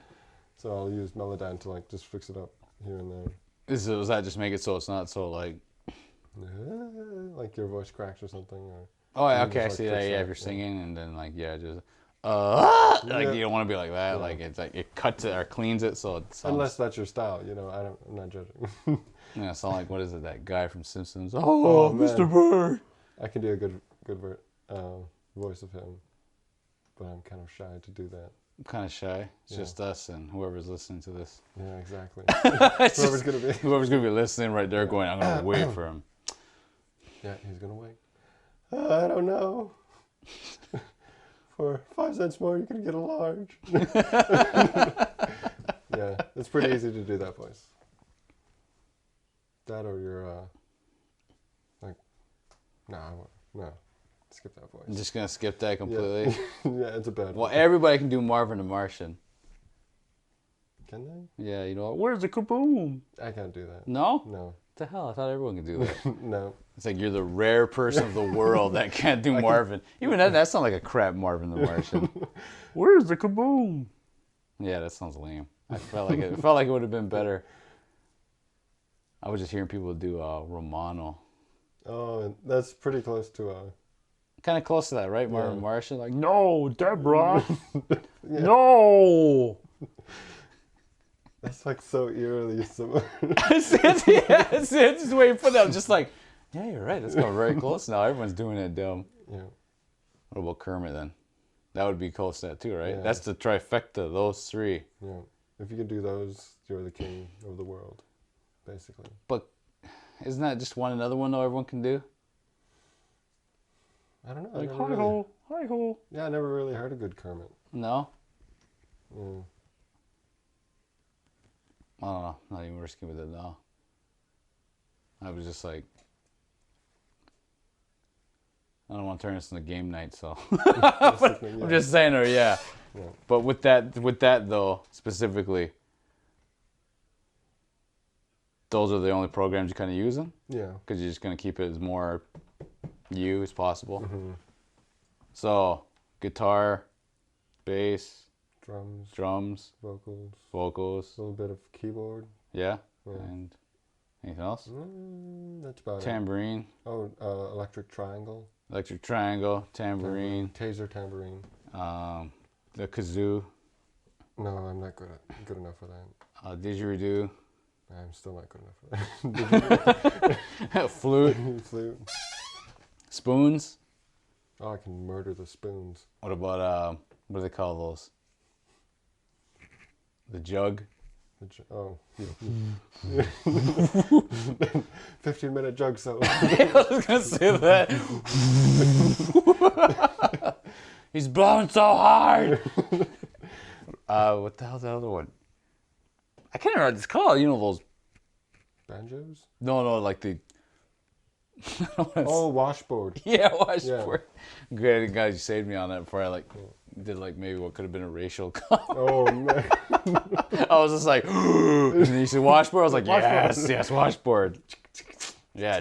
So I'll use Melodyne to like just fix it up here and there. Does that just make it so it's not so like your voice cracks or something? Or oh, yeah, okay, I see that. Yeah, if you're singing and then like just like you don't want to be like that. Yeah. Like it's like it cuts it or cleans it so it sounds... Unless that's your style, I'm not judging. Yeah, sound like what is it? That guy from Simpsons? Oh, Mr. Bird. I can do a good voice of him, but I'm kind of shy to do that. I'm kind of shy. It's just us and whoever's listening to this. Yeah, exactly. Whoever's gonna be listening right there, going, I'm gonna wait for him. Yeah, he's gonna wait. I don't know. For 5 cents more, you can get a large. Yeah, it's pretty easy to do that voice. That or your no. Skip that voice. I'm just gonna skip that completely. Yeah, it's a bad Well, voice. everybody can do Marvin the Martian. Can they? Yeah, where's the kaboom? I can't do that. No? No. What the hell? I thought everyone could do that. No. It's like you're the rare person of the world that can't do Marvin. Even that sounds like a crap Marvin the Martian. Where's the kaboom? Yeah, that sounds lame. I felt like it would have been better. I was just hearing people do Romano. Oh, that's pretty close to kind of close to that, right? Marvin Martian, like, no, Deborah, yeah. No. That's like so eerily similar. It's just the way you put that. I'm just like, yeah, you're right. That's going very close now. Everyone's doing it dumb. Yeah. What about Kermit then? That would be close to that too, right? Yeah. That's the trifecta, those three. Yeah. If you can do those, you're the king of the world, basically. But isn't that just one another one though everyone can do? I don't know. Like, hi-ho, hi-ho. Yeah, I never really heard a good Kermit. No? Yeah. I don't know. Not even risking with it now. I was just like, I don't want to turn this into game night, so. But I'm just saying, yeah. But with that though, specifically, those are the only programs you're kind of using? Yeah. Because you're just going to keep it as more you as possible. Mm-hmm. So, guitar, bass, drums, vocals, a little bit of keyboard. yeah. And anything else? That's about tambourine. it. Oh, electric triangle. Electric triangle, tambourine. Taser tambourine. The kazoo. No, I'm not good enough for that. Didgeridoo. I'm still not good enough for that. Flute. Flute. Spoons. Oh, I can murder the spoons. What about what do they call those? The jug. Oh. 15-minute jug solo. I was gonna say that. He's blowing so hard. What the hell's the other one? I can't remember what it's called. You know those Banjos? No, like the. Oh, washboard. Yeah, washboard. Yeah. Great, guys, you saved me on that before I did maybe what could have been a racial comment. Oh man. I was just like, and then you said washboard. I was like, yes, washboard. Yeah,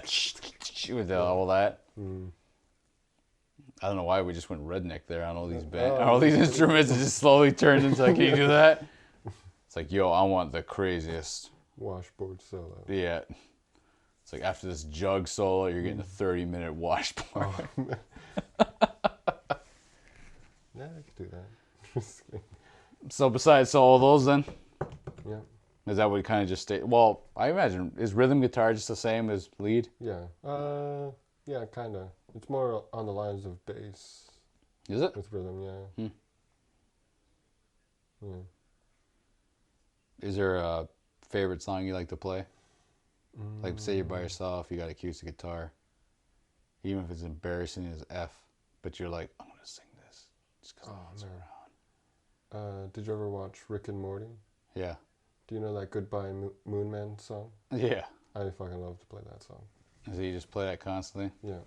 with all that. I don't know why we just went redneck there on all these all these instruments. It just slowly turned into like, can you do that? It's like, yo, I want the craziest washboard solo. Yeah. It's like after this jug solo, you're getting a 30-minute washboard. Yeah, I could do that. So besides all those then? Yeah. Is that what kind of just stay? Well, I imagine, is rhythm guitar just the same as lead? Yeah. Yeah, kind of. It's more on the lines of bass. Is it? With rhythm, yeah. Yeah. Is there a favorite song you like to play? Like, say you're by yourself, you got acoustic guitar. Even if it's embarrassing as F, but you're like, I'm going to sing this just because no one's around. Did you ever watch Rick and Morty? Yeah. Do you know that Goodbye Moon Man song? Yeah. I fucking love to play that song. So you just play that constantly? Yeah.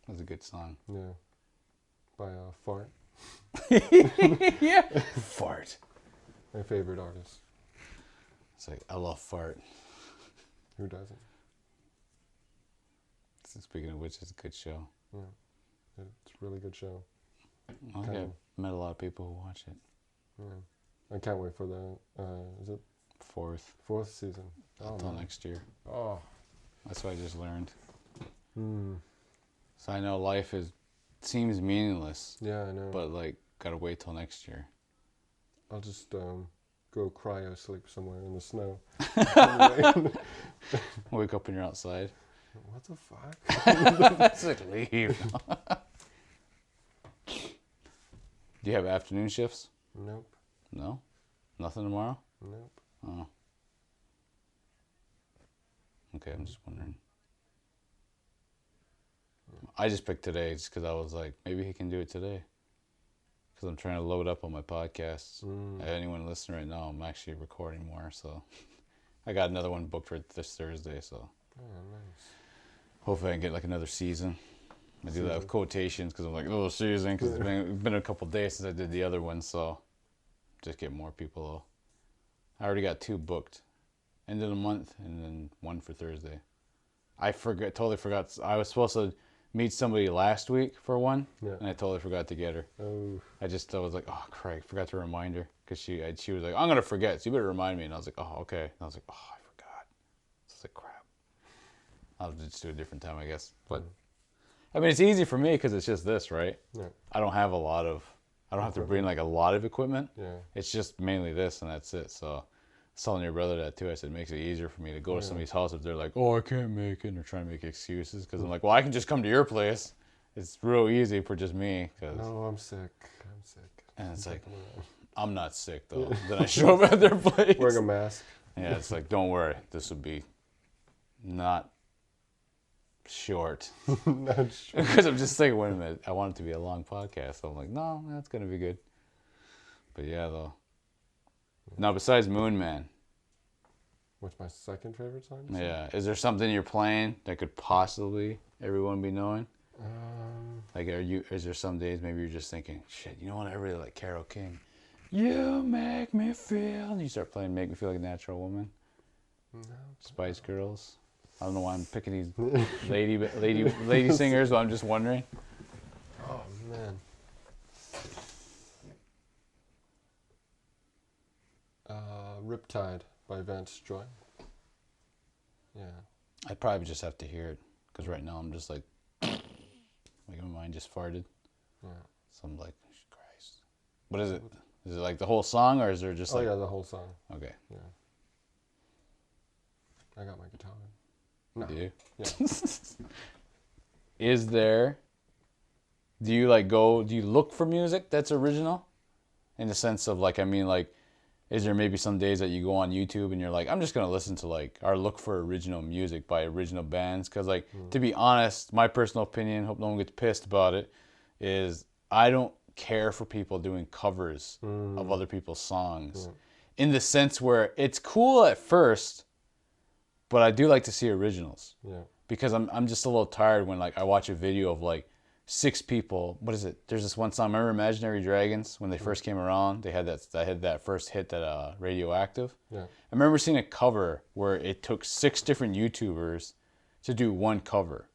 That's a good song. Yeah. By Fart. Yeah. Fart. My favorite artist. It's like, I love Fart. Who doesn't? Speaking of which, it's a good show. Yeah. It's a really good show. Okay. I've met a lot of people who watch it. Yeah. I can't wait for the, is it? Fourth season. Until next year. Oh. That's what I just learned. So I know life seems meaningless. Yeah, I know. But gotta wait till next year. I'll just go cryo sleep somewhere in the snow. Wake up and you're outside. What the fuck? It's like, leave. Do you have afternoon shifts? Nope. No? Nothing tomorrow? Nope. Oh. Okay, I'm just wondering. I just picked today just because I was like, maybe he can do it today. Because I'm trying to load up on my podcasts. Anyone listening right now, I'm actually recording more, so I got another one booked for this Thursday, so. Oh, nice. Hopefully I can get another season. I do that with quotations because I'm like, oh, season, because it's been a couple days since I did the other one, so just get more people. I already got 2 booked. End of the month, and then 1 for Thursday. I totally forgot. I was supposed to meet somebody last week for one, and I totally forgot to get her. Oh. I was like, oh, Craig, forgot to remind her, because she was like, I'm going to forget, so you better remind me. And I was like, oh, okay. And I was like, oh, I forgot. So I was like, crap. I'll just do a different time, I guess. But, I mean, it's easy for me, because it's just this, right? Yeah. I don't have to bring a lot of equipment. Yeah. It's just mainly this, and that's it. So I was telling your brother that too. I said it makes it easier for me to go to somebody's house if they're like, oh, I can't make it, and they're trying to make excuses. Because I'm like, well, I can just come to your place. It's real easy for just me. No, I'm sick. And it's like, I'm not sick, though. Then I show up at their place. Wearing a mask. Yeah, it's like, don't worry. This will be not short. Because I'm just thinking, wait a minute, I want it to be a long podcast. So I'm like, no, that's going to be good. But yeah, though. Now, besides Moon Man. What's my second favorite song? Yeah. Is there something you're playing that could possibly everyone be knowing? Is there some days maybe you're just thinking, shit, you know what? I really like Carole King. You make me feel. And you start playing Make Me Feel Like a Natural Woman. No. Spice Girls. I don't know why I'm picking these lady singers, but I'm just wondering. Oh, man. Riptide by Vance Joy. Yeah. I'd probably just have to hear it because right now I'm just like my mind just farted. Yeah. So I'm like, Christ. What is it? Is it like the whole song or is there just like... Oh, yeah, the whole song. Okay. Yeah. I got my guitar. No. Do you? Yeah. Is there... Do you like go... Do you look for music that's original? In the sense of like, I mean like, is there maybe some days that you go on YouTube and you're like, I'm just going to listen to like, or look for original music by original bands? Because like, to be honest, my personal opinion, hope no one gets pissed about it, is I don't care for people doing covers of other people's songs. In the sense where it's cool at first, but I do like to see originals. Yeah. Because I'm just a little tired when like I watch a video of like 6 people. What is it? There's this one song. Remember Imaginary Dragons when they first came around? They had that first hit, that Radioactive. Yeah. I remember seeing a cover where it took 6 different YouTubers to do one cover,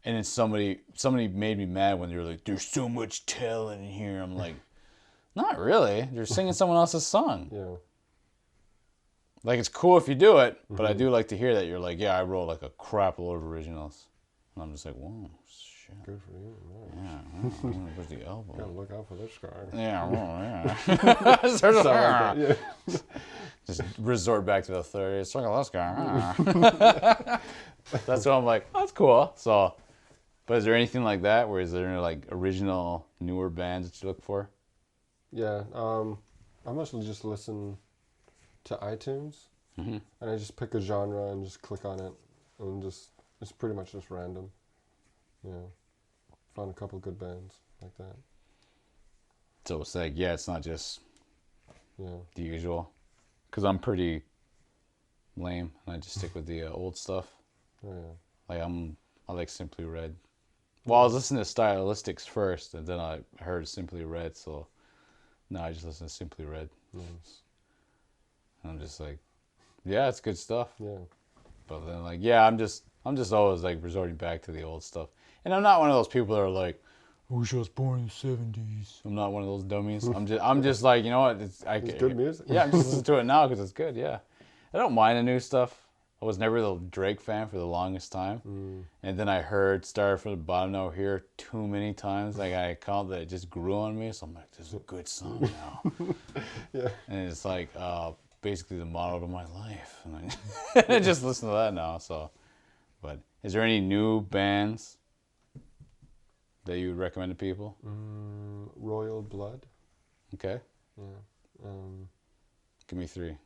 and then somebody made me mad when they were like, "There's so much talent in here." I'm like, not really. They're singing someone else's song. Yeah. Like it's cool if you do it, but I do like to hear that you're like, yeah, I wrote like a crap load of originals, and I'm just like, whoa. Good for you. Nice. Yeah, where's the album? Gotta look out for this guy. Yeah, well, yeah. Sound like that, yeah. Just resort back to the 30s. Look at this guy. That's what I'm like, oh, that's cool. So, but is there anything like that? Where is there any, like original, newer bands that you look for? Yeah. I mostly just listen to iTunes, and I just pick a genre and just click on it, and it's pretty much just random. Yeah. Found a couple good bands like that. So it's like, yeah, it's not just Yeah. the usual. Because I'm pretty lame, and I just stick with the old stuff. Oh, yeah. Like I like Simply Red. Well, I was listening to Stylistics first, and then I heard Simply Red, so now I just listen to Simply Red. Nice. And I'm just like, yeah, it's good stuff. Yeah. But then like, yeah, I'm just always like resorting back to the old stuff. And I'm not one of those people that are like, I wish I was born in the 70s. I'm not one of those dummies. I'm just like, you know what? It's good music. Yeah, I'm just listening to it now because it's good. Yeah, I don't mind the new stuff. I was never the Drake fan for the longest time, and then I heard "Started from the Bottom, Now We're Here" too many times. Like I called that, it just grew on me. So I'm like, this is a good song now. Yeah. And it's like basically the motto to my life, and I just listen to that now. So, but is there any new bands that you would recommend to people? Royal Blood. Okay. Yeah. Give me 3.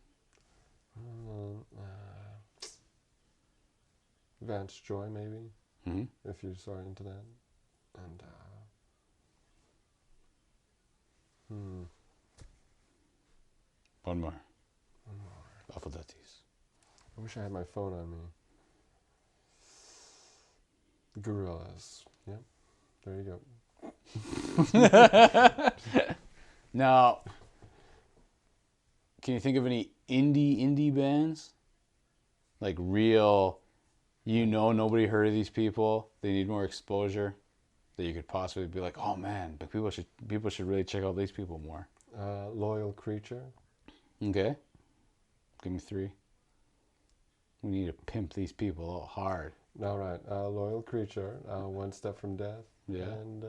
Vance Joy, maybe, Mm-hmm. if you're sort of into that. And One more. Alphabeti's. I wish I had my phone on me. Gorillas. Yep. There you go. Now, can you think of any indie bands? Like real, nobody heard of these people. They need more exposure. That you could possibly be like, oh man, but people should really check out these people more. Loyal Creature. Okay. Give me 3. We need to pimp these people out hard. All right. Loyal Creature. One Step from Death. Yeah. And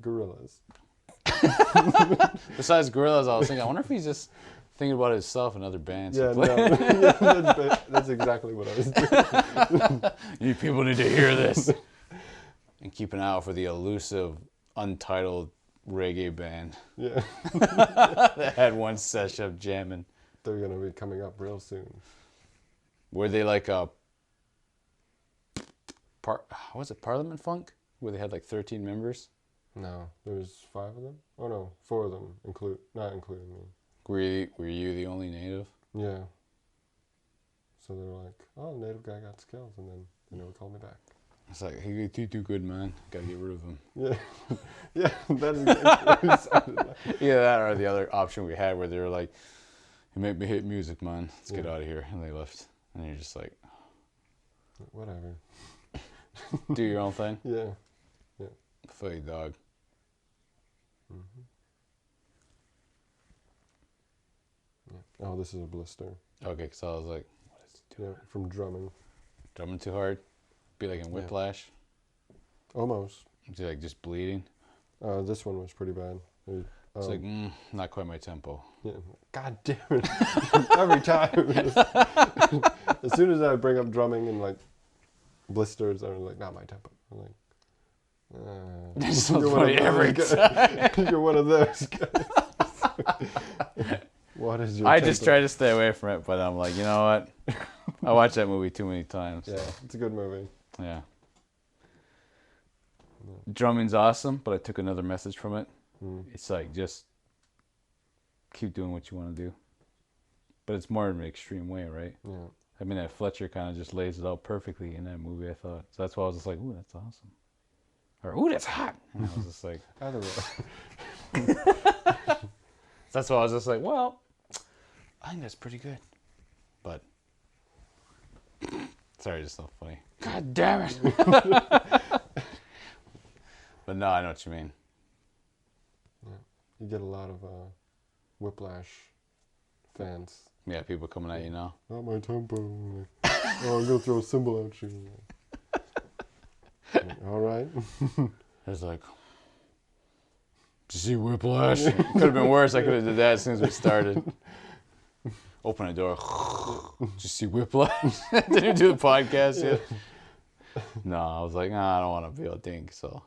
Gorillas. Besides Gorillaz, I was thinking, I wonder if he's just thinking about himself and other bands. Yeah, no. Yeah, that's exactly what I was doing. You people need to hear this. And keep an eye out for the elusive, untitled reggae band. Yeah. That had one session of jamming. They're going to be coming up real soon. Were they like a... was it Parliament Funk? Where they had like 13 members? No, there's 5 of them. Oh no, 4 of them, not including me. Were you the only native? Yeah. So they were like, "Oh, the native guy got skills," and then they never called me back. It's like, he too good, man. Gotta get rid of him. Yeah, yeah, that's exactly what it sounded like. Either that or the other option we had where they were like, "You make me hit music, man. Let's get Yeah. out of here," and they left. And you're just like, Whatever. do your own thing. Yeah. Fuck you, dog. Mm-hmm. Oh, this is a blister. Okay, so I was like, what is he doing? Yeah, from drumming. Drumming too hard? Be like in whiplash? Almost. Is he like just bleeding? This one was pretty bad. It's like, not quite my tempo. Yeah. God damn it. Every time. As soon as I bring up drumming and like blisters, I'm like, not my tempo. I'm like, That's so funny every time. You're one of those guys. What is your I tempo? just try to stay away from it, but I'm like, you know what? I watched that movie too many times. Yeah, it's a good movie. Yeah. Drumming's awesome, but I took another message from it. It's like, just keep doing what you want to do. But it's more in an extreme way, right? Yeah. I mean, that Fletcher kind of just lays it out perfectly in that movie, I thought. So that's why I was just like, ooh, that's awesome. Or, ooh, that's hot. And I was just like... Either way. That's why I was just like, well, I think that's pretty good. But... Sorry, just so funny. God damn it! But no, I know what you mean. Yeah. You get a lot of whiplash fans. Yeah, people coming at you now. Not my tempo. Like, oh, I'm going to throw a cymbal at you. Like, all right. It's like, did you see Whiplash? Could have been worse. I could have did that as soon as we started. Open the door. Did you see Whiplash? Didn't even do the podcast yet. No, I was like, I don't want to be a dink, so.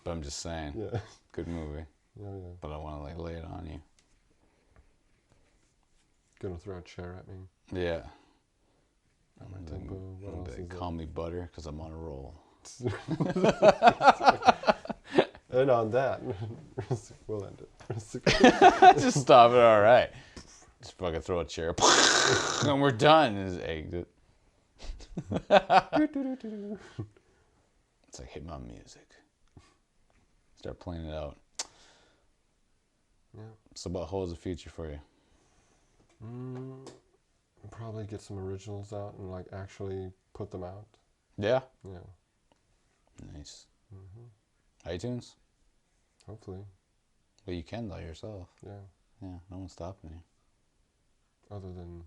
But I'm just saying, Yeah. good movie. Yeah, yeah. But I want to like lay it on you. Gonna throw a chair at me. Yeah. Not my tempo. What else is Call me butter because I'm on a roll. And on that, we'll end it. Just stop it. All right. Just fucking throw a chair. And we're done. Just exit. It's like, hit my music. Start playing it out. Yeah. So what holds the future for you? Probably get some originals out and like actually put them out. Yeah. Yeah. Nice. iTunes? Hopefully. Well, you can though yourself. Yeah. Yeah, no one's stopping you. Other than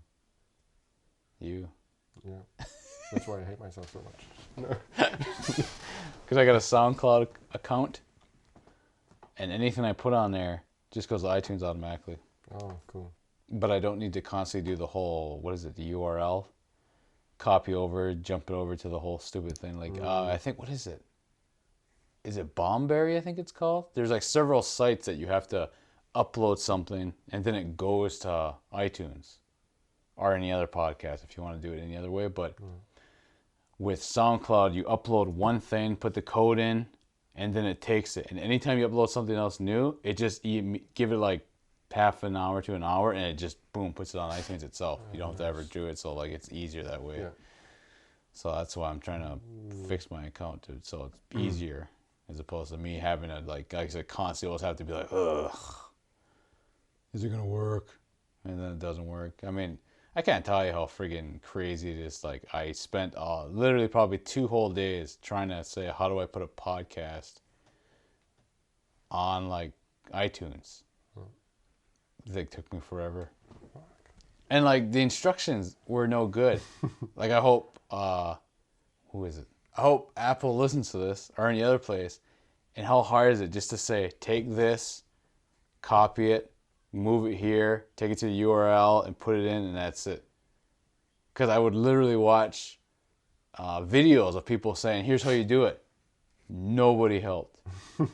You. yeah. That's why I hate myself so much. Because I got a SoundCloud account, and anything I put on there just goes to iTunes automatically. Oh, cool. But I don't need to constantly do the whole, what is it, the URL? Copy over, jump it over to the whole stupid thing. Like, I think, what is it? Is it Bomberry, I think it's called? There's like several sites that you have to upload something, and then it goes to iTunes. Or any other podcast if you want to do it any other way. But with SoundCloud, you upload one thing, put the code in, and then it takes it. And anytime you upload something else new, it just give it like half an hour to an hour, and it just, boom, puts it on iTunes itself. You don't have to ever do it, so like it's easier that way. Yeah. So that's why I'm trying to fix my account so it's easier, as opposed to me having to, like I said, constantly always have to be like, ugh, is it going to work? And then it doesn't work. I mean, I can't tell you how friggin' crazy it is. Like, I spent literally probably 2 whole days trying to say, how do I put a podcast on, like, iTunes? It took me forever. And, like, the instructions were no good. Like, I hope, who is it? I hope Apple listens to this, or any other place. And how hard is it just to say, take this, copy it, move it here, take it to the URL, and put it in, and that's it. Because I would literally watch videos of people saying, here's how you do it. Nobody helped.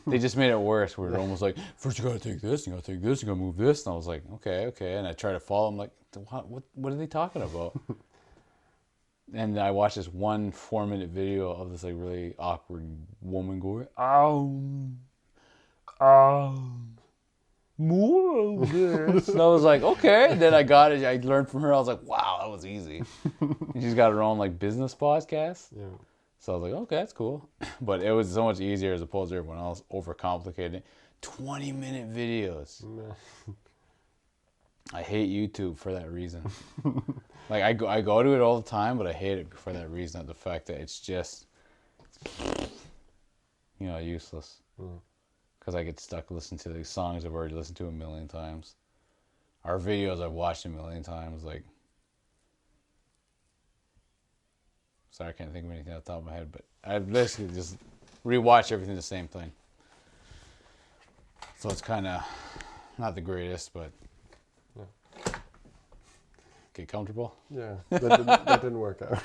They just made it worse, where they're almost like, first you gotta take this, you gotta take this, you gotta move this. And I was like, okay. And I try to follow them, like, what are they talking about? And I watched this 1 4-minute video of this like really awkward woman going, more of this. And I was like, okay. And then I got it. I learned from her. I was like, wow, that was easy. And she's got her own like business podcast. Yeah. So I was like, okay, that's cool. But it was so much easier as opposed to everyone else overcomplicating it. 20-minute videos. I hate YouTube for that reason. Like I go to it all the time, but I hate it for that reason, of the fact that it's just, useless. Because I get stuck listening to these songs I've already listened to a million times. Our videos I've watched a million times. Like, sorry, I can't think of anything off the top of my head, but I basically just rewatch everything the same thing. So it's kind of not the greatest, but get comfortable. Yeah, that didn't work out.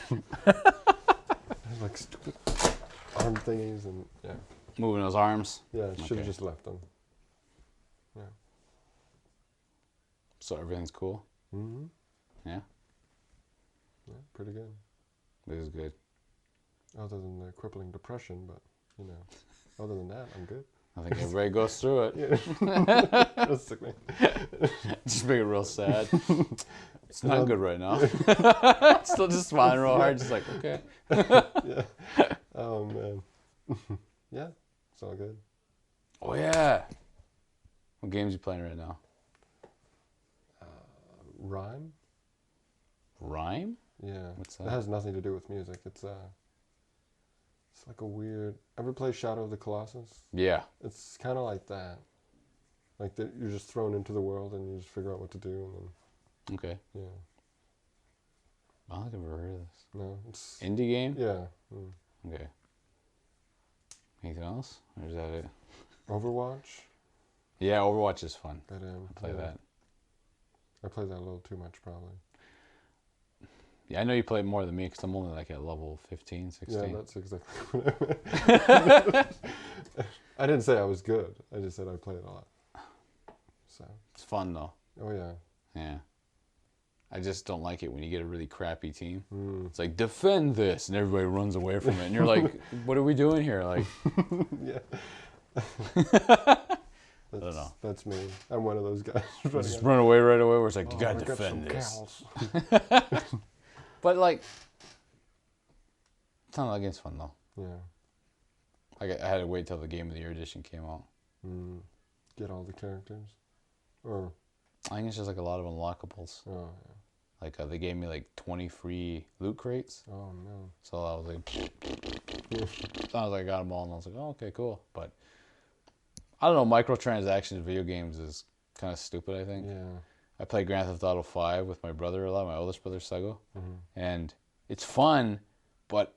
Like stupid arm thingies and yeah. Moving those arms. Yeah, should have just left them. Yeah. So everything's cool. Mm-hmm. Yeah. Yeah, pretty good. This is good. Other than the crippling depression, but you know, other than that, I'm good. I think everybody goes through it. Yeah. That's sick, man. Just make it real sad. It's not good right now. Still just smiling real hard, just like, okay. Yeah. Oh, man. Yeah, it's all good. Oh, yeah. What games you playing right now? Rhyme? Rhyme? Yeah. What's that? It has nothing to do with music. It's like a weird... Ever play Shadow of the Colossus? Yeah. It's kind of like that. Like you're just thrown into the world and you just figure out what to do and then... Okay. Yeah. I don't think I've ever heard of this. No, it's... Indie game? Yeah. Mm. Okay. Anything else? Or is that it? Overwatch? Yeah, Overwatch is fun. But, I play that. I play that a little too much, probably. Yeah, I know you play more than me because I'm only like at level 15, 16. Yeah, that's exactly what I meant. I didn't say I was good. I just said I played a lot. So. It's fun though. Oh, yeah. Yeah. I just don't like it when you get a really crappy team. Mm. It's like, defend this, and everybody runs away from it. And you're like, what are we doing here? Like, Yeah. I don't know. That's me. I'm one of those guys. Just run away right away where it's like, you gotta defend this. But like, it's not against fun though. Yeah. I had to wait till the Game of the Year edition came out. Mm. Get all the characters? Or... I think it's just like a lot of unlockables. Oh, Like they gave me like 20 free loot crates. yeah. Oh, no. So I was like, I got them all, and I was like, oh, okay, cool. But I don't know, microtransactions in video games is kind of stupid, I think. Yeah. I play Grand Theft Auto 5 with my brother a lot, my oldest brother, Sego. Mm-hmm. And it's fun, but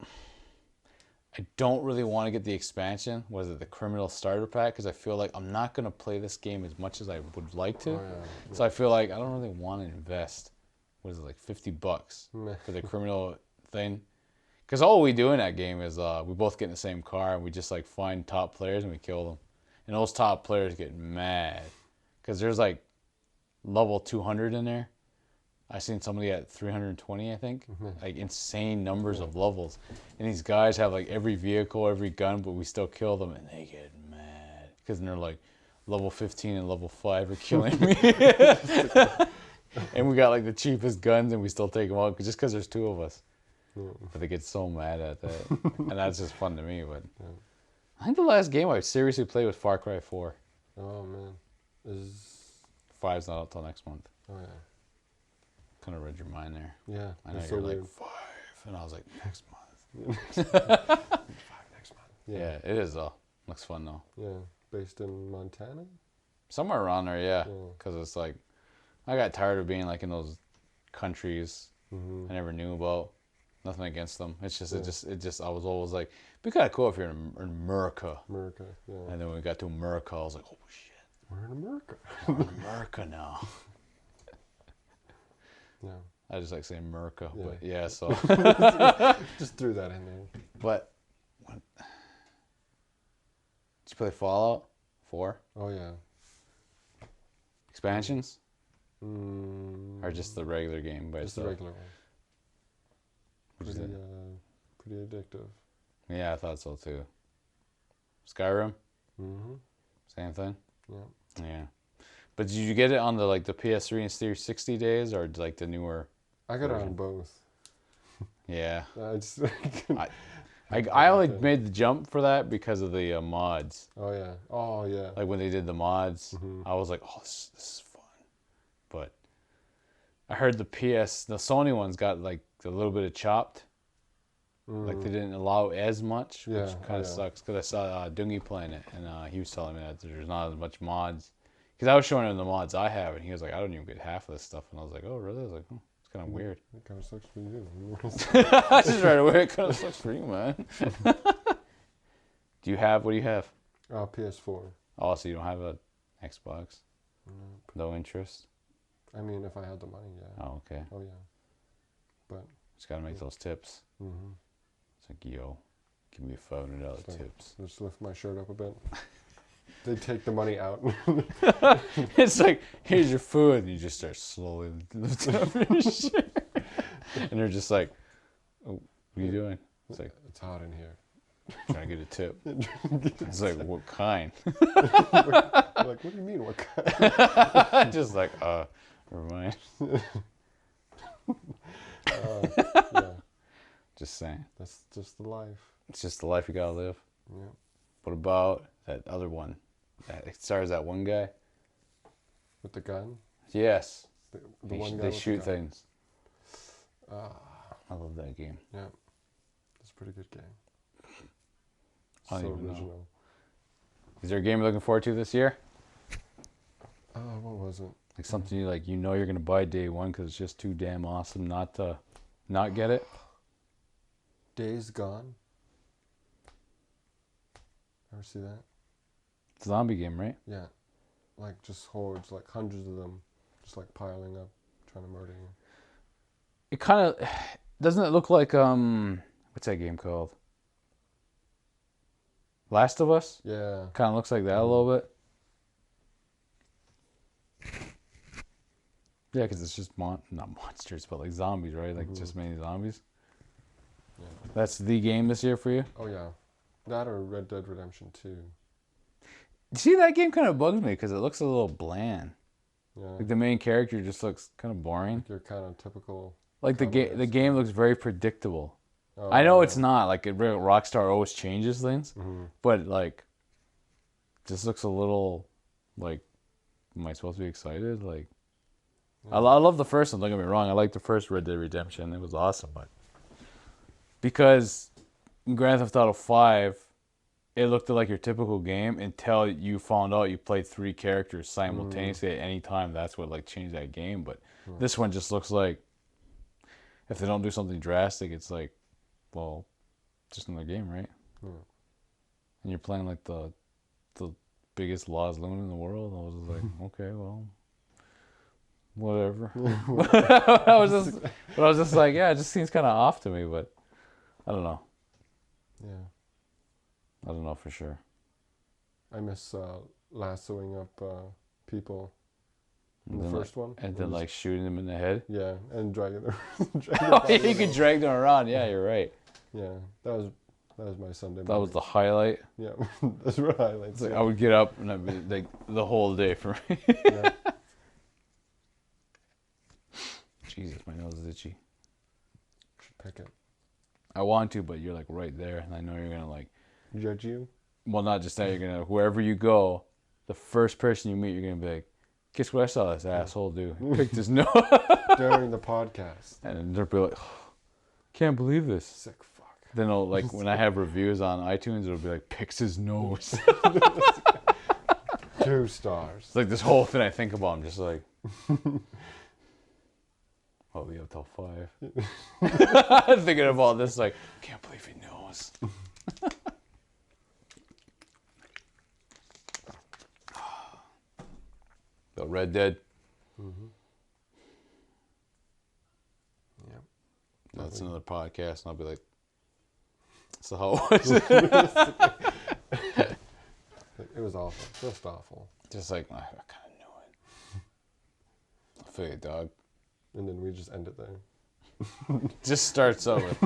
I don't really want to get the expansion. What is it, the Criminal Starter Pack? Because I feel like I'm not going to play this game as much as I would like to. Oh, yeah. So I feel like I don't really want to invest, what is it, like $50 Meh. for the criminal thing. Because all we do in that game is we both get in the same car and we just like find top players and we kill them. And those top players get mad. Because there's like level 200 in there. I seen somebody at 320, I think. Like insane numbers of levels. And these guys have like every vehicle, every gun, but we still kill them and they get mad. Because they're like, level 15 and level 5 are killing me. And we got like the cheapest guns and we still take them out just because there's two of us. But they get so mad at that. And that's just fun to me. But I think the last game I seriously played was Far Cry 4. Oh, man. 5's not out till next month. Oh, yeah. Kind of read your mind there. Yeah. I know it's you're so like weird. 5, and I was like, next month. 5 next month. Yeah, it is though. Looks fun though. Yeah. Based in Montana? Somewhere around there, yeah. Yeah. Because it's like, I got tired of being like in those countries I never knew about. Nothing against them. It's just, it just. I was always like, it'd be kind of cool if you're in America. America, yeah. And then when we got to America, I was like, oh shit, We're in America. we're in America now. Yeah. I just like saying America, Yeah. but yeah. So, Just threw that in there. but did you play Fallout 4 Oh, yeah. expansions? Mm, Or just the regular game by just the itself? regular one. What'd Pretty, you think? pretty addictive. Yeah, I thought so too. Skyrim, Mm-hmm. same thing. Yeah. Yeah, but did you get it on the like the PS3 and 360 days, or like the newer? I got it version? on both. Yeah, I just... I only made the jump for that because of the mods. Oh, yeah. Oh, yeah. Like when they did the mods, Mhm. I was like, oh, this is fun. But I heard the Sony ones got like a little bit of chopped. Like they didn't allow as much, which Yeah, kind of yeah. sucks. Because I saw Dungy playing it, and he was telling me that there's not as much mods. Because I was showing him the mods I have, and he was like, "I don't even get half of this stuff." And I was like, "Oh, really?" I was like, "Oh, it's kind of weird." It kind of sucks for you. Just right away, it kind of sucks for you, man. What do you have? PS4. Oh, so you don't have a Xbox? Nope. No interest? I mean, if I had the money, yeah. Oh, okay. Oh, yeah. But. Just gotta make those tips. Mm-hmm. It's like, yo, give me $500 tips. Just lift my shirt up a bit. They take the money out. It's like, here's your food. And you just start slowly lifting up your shirt. And they're just like, oh, what are you doing? It's like, it's hot in here. trying to get a tip. It's like, what kind? Like, what do you mean, what kind? Just like, never mind. Yeah. Just saying. That's just the life. It's just the life you gotta live. Yeah. What about that other one? It stars that one guy? With the gun? Yes. The one guy they with shoot the gun. things. I love that game. Yeah. It's a pretty good game. I don't So even know. original. Is there a game you're looking forward to this year? What was it? Like something you know you're gonna buy day one because it's just too damn awesome not to not get it. Days Gone. Ever see that? Zombie game, right? Yeah. Like just hordes, like hundreds of them, just like piling up, trying to murder you. It kind of doesn't it look like what's that game called? Last of Us? Yeah. Kind of looks like that a little bit. Yeah, because it's just not monsters, but like zombies, right? Like just many zombies. Yeah. That's the game this year for you? Oh yeah. That or Red Dead Redemption 2. See, that game kind of bugs me because it looks a little bland. Yeah. Like the main character just looks kind of boring. Like your kind of typical. Like the game looks very predictable. Oh, I know yeah. it's not. Like Rockstar always changes things, but like, just looks a little like. Am I supposed to be excited? Like, I love the first one. Don't get me wrong. I like the first Red Dead Redemption. It was awesome, but because in Grand Theft Auto 5, it looked like your typical game until you found out you played 3 characters simultaneously at any time. That's what like changed that game. But this one just looks like if they don't do something drastic, it's like, well, just another game, right? And you're playing like the biggest Lost Loon in the world. I was just like, okay, well, whatever. I was just like, yeah, it just seems kind of off to me, but I don't know. Yeah. I don't know for sure. I miss lassoing up people in the then, first one. And then like shooting them in the head. Yeah, and dragging them. Oh, yeah, you could drag them around. Yeah, you're right. Yeah, that was my Sunday. That was the highlight. Yeah, that's what highlights. Like, I would get up and I'd be like the whole day for me. Yeah. Jesus, my nose is itchy. Should pick it. I want to, but you're like right there, and I know you're gonna like Judge you? Well, not just that. You're gonna wherever you go, the first person you meet, you're gonna be like, "Guess what I saw this asshole do? He picked his nose." During the podcast. And they'll be like, oh, "Can't believe this." Sick fuck. Then it'll like when I have reviews on iTunes, it'll be like, "Picks his nose." 2 stars. It's like this whole thing I think about. I'm just like, "I'll be up till 5." Thinking about this, like, can't believe he knows. The Red Dead. Yep. That's another podcast, and I'll be like, "So how was it?" It was awful. Just awful. Just like I kind of knew it. I feel you, dog. And then we just end it there. Just starts out with,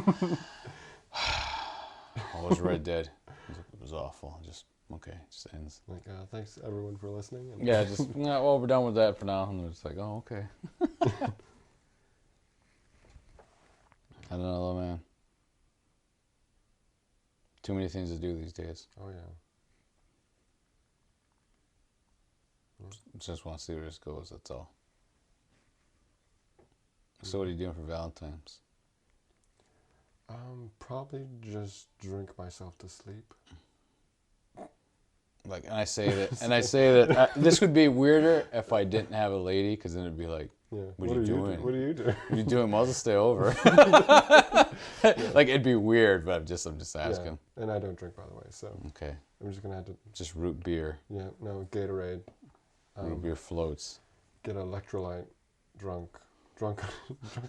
"How was Red Dead?" It was awful. Just okay. It just ends. Like, thanks everyone for listening. And Yeah, just yeah. Well, we're done with that for now, and it's like, oh, okay. I don't know, man. Too many things to do these days. Oh yeah. Just want to see where this goes. That's all. So, what are you doing for Valentine's? Probably just drink myself to sleep. Like, and I say that this would be weirder if I didn't have a lady, because then it'd be like, Yeah. what are you doing? What are you doing? What are you doing? Might as well stay over. Like, it'd be weird, but I'm just asking. Yeah. And I don't drink, by the way, so Okay. I'm just gonna have to. Just root beer. Yeah. No GetRready. Root beer floats. Get electrolyte. Drunk on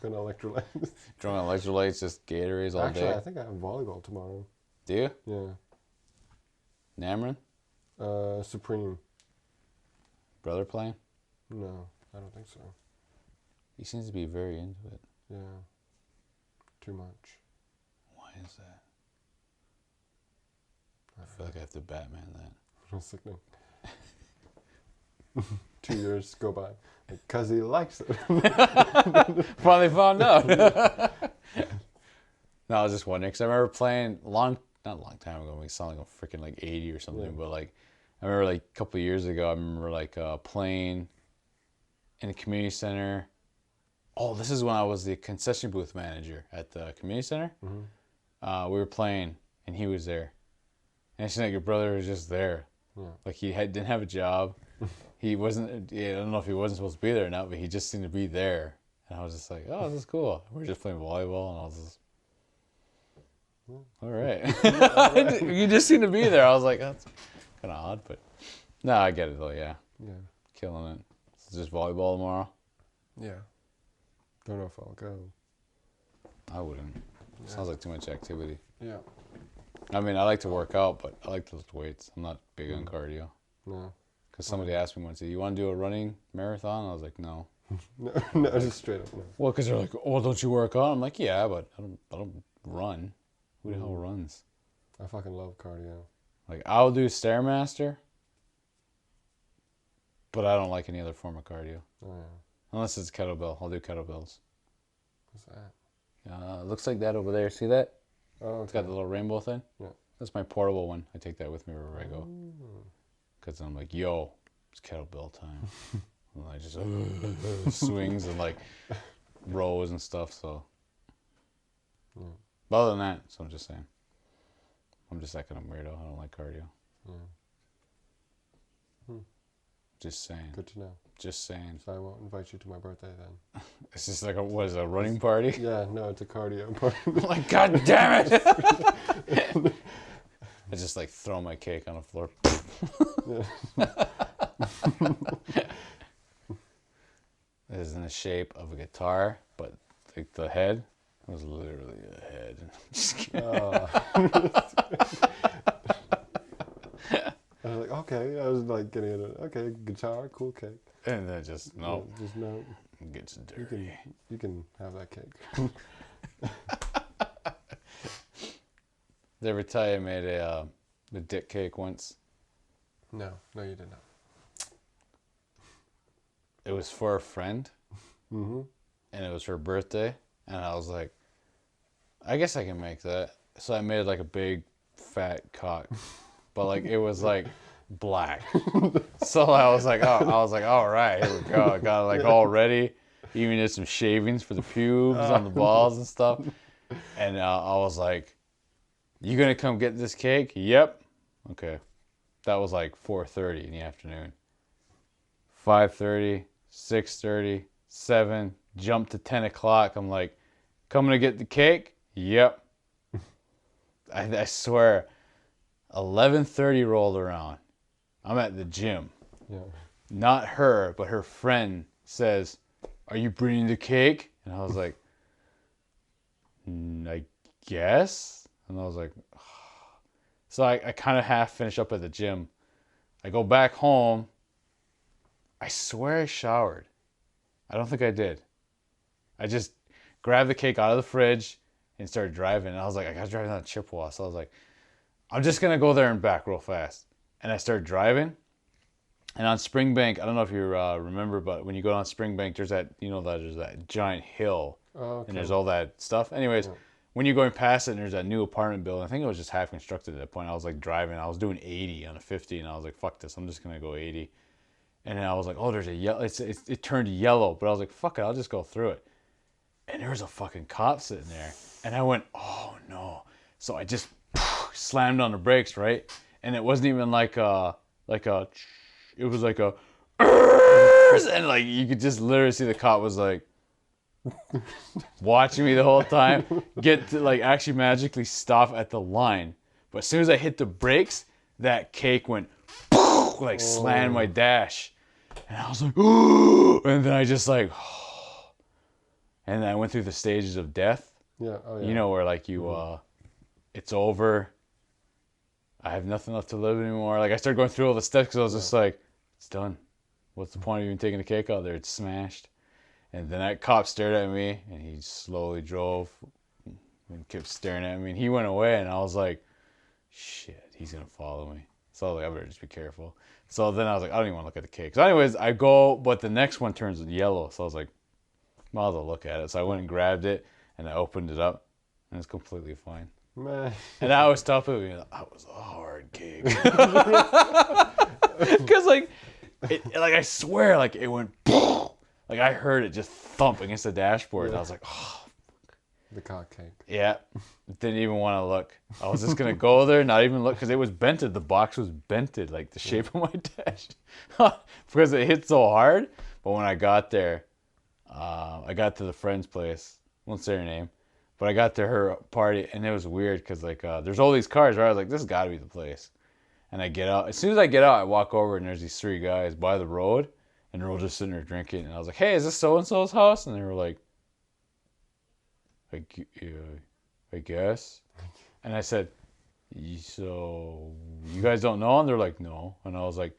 electrolytes. Drunk on electrolytes, just Gatorades all Actually, day. I think I have volleyball tomorrow. Do you? Yeah. Nameron? Supreme. Brother playing? No, I don't think so. He seems to be very into it. Yeah. Too much. Why is that? I feel like I have to Batman that. Real sickening. 2 years go by. Because he likes it. Finally found out. No, I was just wondering, because I remember playing not a long time ago, we sound like I'm freaking like 80 or something, but like, I remember like a couple of years ago, I remember like playing in a community center. Oh, this is when I was the concession booth manager at the community center. Mm-hmm. We were playing, and he was there. And it seemed like your brother was just there. Yeah. Like he didn't have a job. He wasn't, I don't know if he wasn't supposed to be there or not, but he just seemed to be there. And I was just like, oh, this is cool. We were just playing volleyball, and I was just, all right. You just seem to be there. I was like, that's kind of odd, but no, I get it though, yeah. Yeah. Killing it. It's just volleyball tomorrow? Yeah. Don't know if I'll go. I wouldn't. Yeah. Sounds like too much activity. Yeah. I mean, I like to work out, but I like to lift weights. I'm not big on cardio. No. Because somebody asked me once, you want to do a running marathon? I was like, no. No, just straight up no. Well, because they're like, oh, don't you work out? I'm like, yeah, but I don't run. Who the hell runs? I fucking love cardio. Like, I'll do Stairmaster, but I don't like any other form of cardio. Oh, yeah. Unless it's kettlebell. I'll do kettlebells. What's that? It looks like that over there. See that? Oh, okay. It's got the little rainbow thing. Yeah. That's my portable one. I take that with me wherever I go. Because I'm like, yo, it's kettlebell time. And I just swings and like rows and stuff. So, but other than that, so I'm just saying. I'm just that kind of weirdo. I don't like cardio. Just saying. Good to know. Just saying. So I won't invite you to my birthday then. It's just like a running party? Yeah, no, it's a cardio party. Like, god damn it! I just like throw my cake on the floor. It is in the shape of a guitar, but like the head was literally a head. Just kidding. I was like, okay. I was like getting it. Okay, guitar, cool cake. And then just no. Yeah, just no. It gets dirty. You can have that cake. Did I ever tell you I made a dick cake once? No, you did not. It was for a friend. Mm-hmm. And it was her birthday. And I was like, I guess I can make that. So I made like a big fat cock. But like it was like black. So I was like, all right, here we go. I got it like all ready. Even did some shavings for the pubes on the balls and stuff. And I was like, you gonna come get this cake? Yep. Okay. That was like 4:30 in the afternoon. 5:30, 6:30, 7, jumped to 10 o'clock. I'm like, coming to get the cake? Yep. I swear, 11:30 rolled around. I'm at the gym. Yeah. Not her, but her friend says, are you bringing the cake? And I was like, I guess. And I was like, oh. So I kind of half finished up at the gym. I go back home. I swear I showered. I don't think I did. I just grabbed the cake out of the fridge and started driving. And I was like, I got to drive down to Chippewa. So I was like, I'm just going to go there and back real fast. And I started driving. And on Springbank, I don't know if you remember, but when you go down Springbank, there's that, there's that giant hill. Oh, okay. And there's all that stuff. Anyways, when you're going past it and there's that new apartment building, I think it was just half constructed at that point. I was like driving. I was doing 80 on a 50. And I was like, fuck this. I'm just going to go 80. And then I was like, oh, there's a yellow. It turned yellow. But I was like, fuck it. I'll just go through it. And there was a fucking cop sitting there. And I went, oh no. So I just slammed on the brakes, right? And it wasn't even it was like a, and like you could just literally see the cop was like watching me the whole time, get to like actually magically stop at the line. But as soon as I hit the brakes, that cake went like slammed my dash. And I was like, ooh, and then I just like, and then I went through the stages of death. Yeah. Oh, yeah. You know, where like it's over. I have nothing left to live anymore. Like I started going through all the steps because I was just like, it's done. What's the point of even taking the cake out there? It's smashed. And then that cop stared at me, and he slowly drove and kept staring at me. And he went away, and I was like, shit, he's going to follow me. So I was like, I better just be careful. So then I was like, I don't even want to look at the cake. So anyways, I go, but the next one turns yellow. So I was like, might as well look at it. So I went and grabbed it, and I opened it up, and it's completely fine. Man. And I was tough with me. That was a hard cake. Because like I swear, like it went, like I heard it just thump against the dashboard. And I was like, oh. The cock cake. Yeah. Didn't even want to look. I was just going to go there, not even look, because it was bented. The box was bented, like the shape of my dash. Because it hit so hard. But when I got there, I got to the friend's place. Won't say her name. But I got to her party, and it was weird because like there's all these cars, right? I was like, this has got to be the place. And I get out. As soon as I get out, I walk over, and there's these three guys by the road, and they're all just sitting there drinking. And I was like, hey, is this so-and-so's house? And they were like, I guess. And I said, so you guys don't know? And they're like, no. And I was like,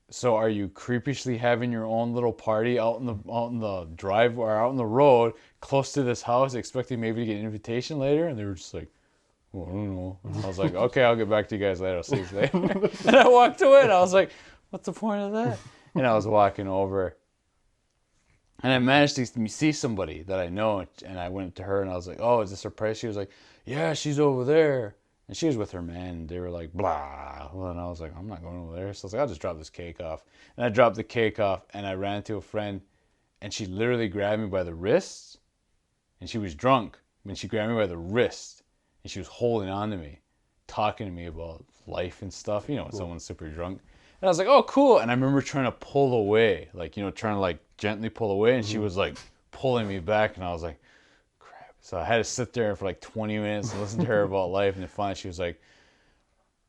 so are you creepishly having your own little party out in the drive or out on the road close to this house, expecting maybe to get an invitation later? And they were just like, well, I don't know. And I was like, okay, I'll get back to you guys later. I'll see you later. And I walked away, and I was like, what's the point of that? And I was walking over, and I managed to see somebody that I know, and I went to her, and I was like, oh, is this her place? She was like, yeah, she's over there. And she was with her man, and they were like, blah. And I was like, I'm not going over there. So I was like, I'll just drop this cake off. And I dropped the cake off, and I ran to a friend, and she literally grabbed me by the wrists, and she was drunk. I mean, she grabbed me by the wrist, and she was holding on to me, talking to me about life and stuff, you know, when someone's super drunk. And I was like, oh, cool. And I remember trying to pull away, like, you know, trying to like gently pull away, and she was like pulling me back, and I was like, so I had to sit there for like 20 minutes and listen to her about life. And then finally she was like,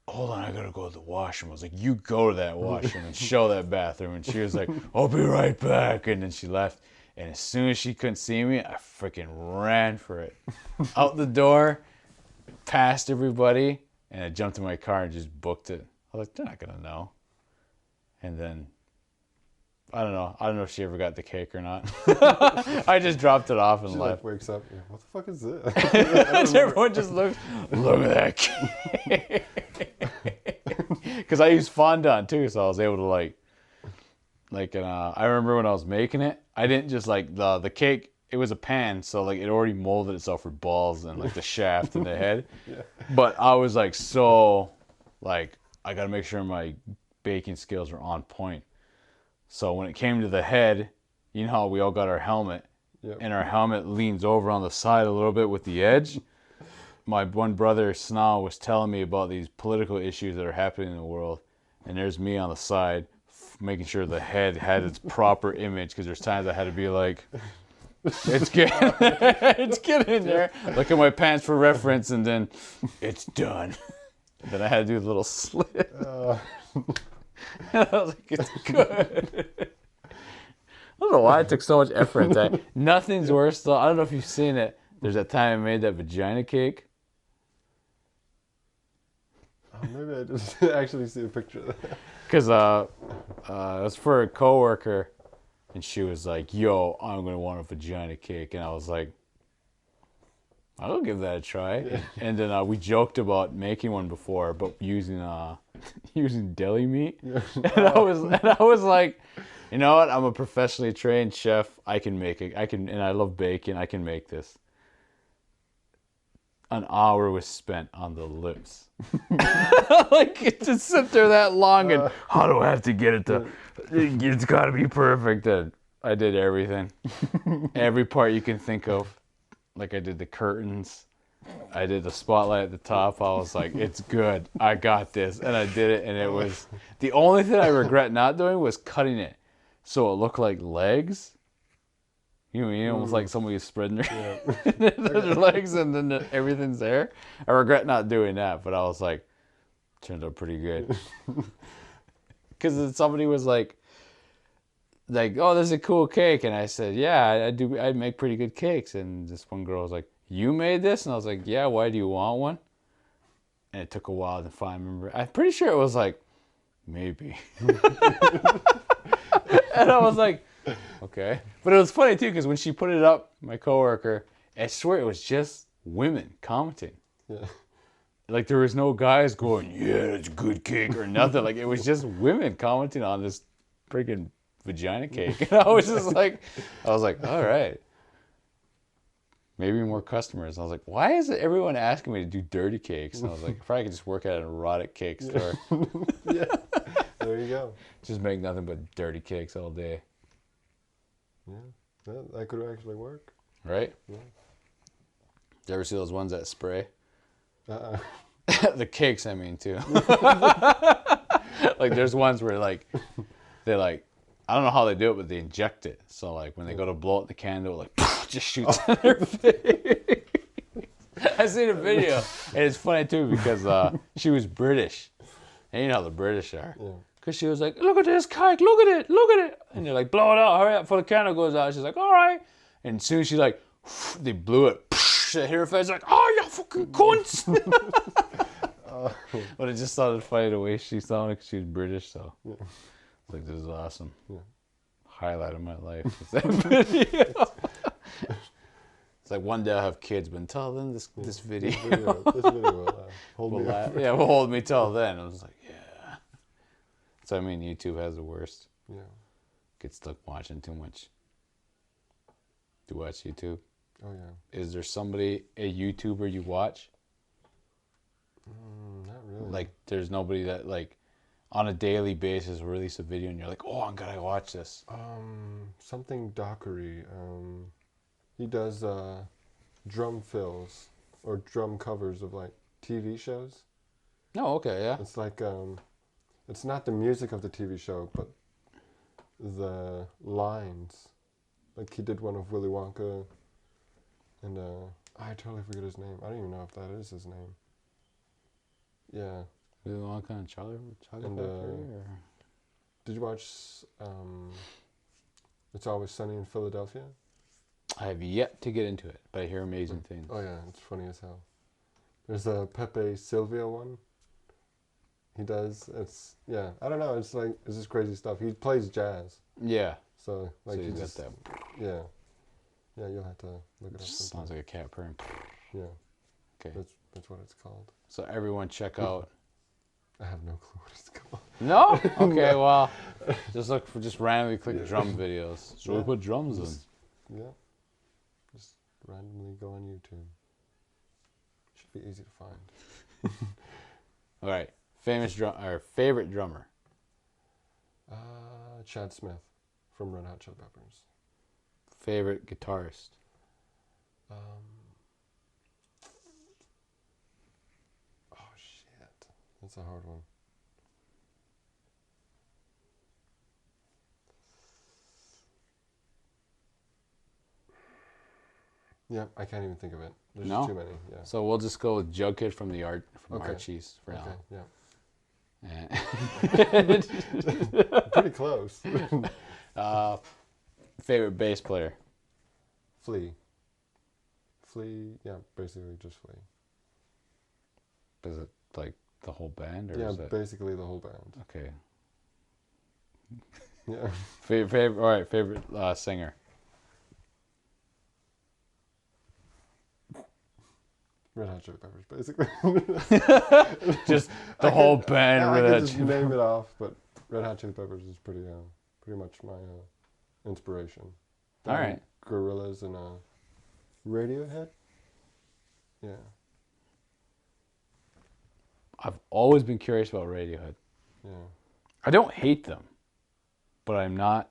hold on, I got to go to the washroom. I was like, you go to that washroom and show that bathroom. And she was like, I'll be right back. And then she left. And as soon as she couldn't see me, I freaking ran for it. Out the door, past everybody. And I jumped in my car and just booked it. I was like, they're not going to know. And then I don't know. I don't know if she ever got the cake or not. I just dropped it off and she left. Like wakes up. Yeah, what the fuck is this? Everyone just looks. Look at that cake. Because I used fondant too, so I was able to I remember when I was making it, I didn't just like the cake. It was a pan, so like it already molded itself for balls and like the shaft and the head. Yeah. But I was like so, like I got to make sure my baking skills are on point. So when it came to the head, you know how we all got our helmet, and our helmet leans over on the side a little bit with the edge. My one brother, Snow, was telling me about these political issues that are happening in the world, and there's me on the side making sure the head had its proper image, because there's times I had to be like, it's getting there. Look at my pants for reference, and then it's done. Then I had to do a little slit. I was like, it's good. I don't know why it took so much effort. Nothing's worse though. I don't know if you've seen it. There's that time I made that vagina cake. Oh, maybe I just actually see a picture of that. Because it was for a coworker, and she was like, yo, I'm going to want a vagina cake. And I was like, I'll give that a try. Yeah. And then we joked about making one before, but using deli meat. Yeah. And I was like, you know what? I'm a professionally trained chef. I can make it. And I love bacon. I can make this. An hour was spent on the lips. Like it just sit there that long, and how do I have to get it to? It's got to be perfect. And I did everything, every part you can think of. Like I did the curtains. I did the spotlight at the top. I was like, it's good. I got this. And I did it, and it was... The only thing I regret not doing was cutting it so it looked like legs. You know, almost like somebody was spreading their legs, and then everything's there. I regret not doing that, but I was like, turned out pretty good. Because somebody was like, oh, this is a cool cake. And I said, yeah, I do. I make pretty good cakes. And this one girl was like, you made this? And I was like, yeah, why do you want one? And it took a while to find. Remember, I'm pretty sure it was like, maybe. And I was like, okay. But it was funny too, because when she put it up, my coworker, I swear it was just women commenting. Yeah. Like there was no guys going, yeah, that's a good cake or nothing. Like it was just women commenting on this freaking vagina cake. And I was just like, all right. Maybe more customers. I was like, why is it everyone asking me to do dirty cakes? And I was like, if I could just work at an erotic cake store. Yeah. There you go. Just make nothing but dirty cakes all day. Yeah. That could actually work. Right? Yeah. You ever see those ones that spray? Uh-uh. The cakes, I mean, too. Like, there's ones where, like, they, like, I don't know how they do it, but they inject it. So, like, when they go to blow out the candle, like, just shoots in their face. I seen a video, and it's funny, too, because she was British. And you know how the British are. Yeah. Because she was like, look at this cake, look at it. And they're like, blow it out, hurry up before the candle goes out. She's like, all right. And as soon as she, like, they blew it, she hit her face, like, oh, you fucking cunts. But it just sounded funny the way she sounded because she was British, so. Yeah. Like, this is awesome. Yeah. Highlight of my life is that video. It's like one day I'll have kids, but until then, this video. This video will hold me up. Yeah, will hold me till then. I was like, yeah. So, I mean, YouTube has the worst. Yeah. Get stuck watching too much. Do you watch YouTube? Oh, yeah. Is there somebody, a YouTuber you watch? Not really. Like, there's nobody that, like, on a daily basis release a video and you're like, oh, I'm gonna watch this. Something Dockery. He does drum fills or drum covers of like TV shows. Oh, okay, yeah. It's like it's not the music of the TV show, but the lines. Like he did one of Willy Wonka, and I totally forget his name. I don't even know if that is his name. Yeah. Willy Wonka and Charlie And, Factory? Did you watch It's Always Sunny in Philadelphia? I have yet to get into it, but I hear amazing things. Oh yeah, it's funny as hell. There's a Pepe Silvia one. He does. It's I don't know. It's like it's just crazy stuff. He plays jazz. Yeah. So like so he got just that. Yeah. Yeah, you'll have to look it up. Sounds like a cat purring. Yeah. Okay. That's what it's called. So everyone check out. I have no clue what it's called. No? Okay, well, just look for randomly click drum videos. So we put drums in. Yeah. Just randomly go on YouTube. Should be easy to find. All right. Favorite drummer. Chad Smith from Red Hot Chili Peppers. Favorite guitarist. Oh shit, that's a hard one. Yeah, I can't even think of it. There's too many. Yeah. So we'll just go with Jughead from Archies for now. Okay. Yeah. Pretty close. Favorite bass player. Flea. Yeah, basically just Flea. Is it like the whole band, or yeah, is it basically the whole band. Okay. Yeah. Favorite. All right. Favorite singer. Red Hot Chili Peppers, basically. Just the whole band. I could just name it off, but Red Hot Chili Peppers is pretty much my inspiration. All right. Gorillaz and Radiohead. Yeah. I've always been curious about Radiohead. Yeah. I don't hate them, but I'm not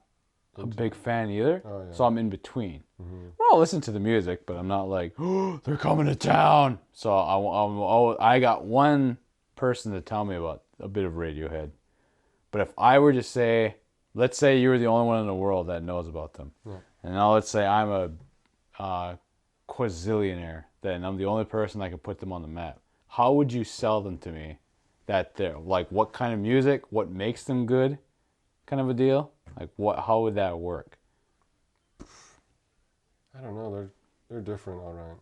a big fan either. Oh, yeah. So I'm in between. Mm-hmm. Well, I'll listen to the music, but I'm not like, oh, they're coming to town. So I got one person to tell me about a bit of Radiohead. But if I were to say, let's say you were the only one in the world that knows about them. Yeah. And now let's say I'm a quazillionaire, then I'm the only person that can put them on the map. How would you sell them to me? That they're like, what kind of music, what makes them good, kind of a deal? Like, how would that work? I don't know. They're different, all right.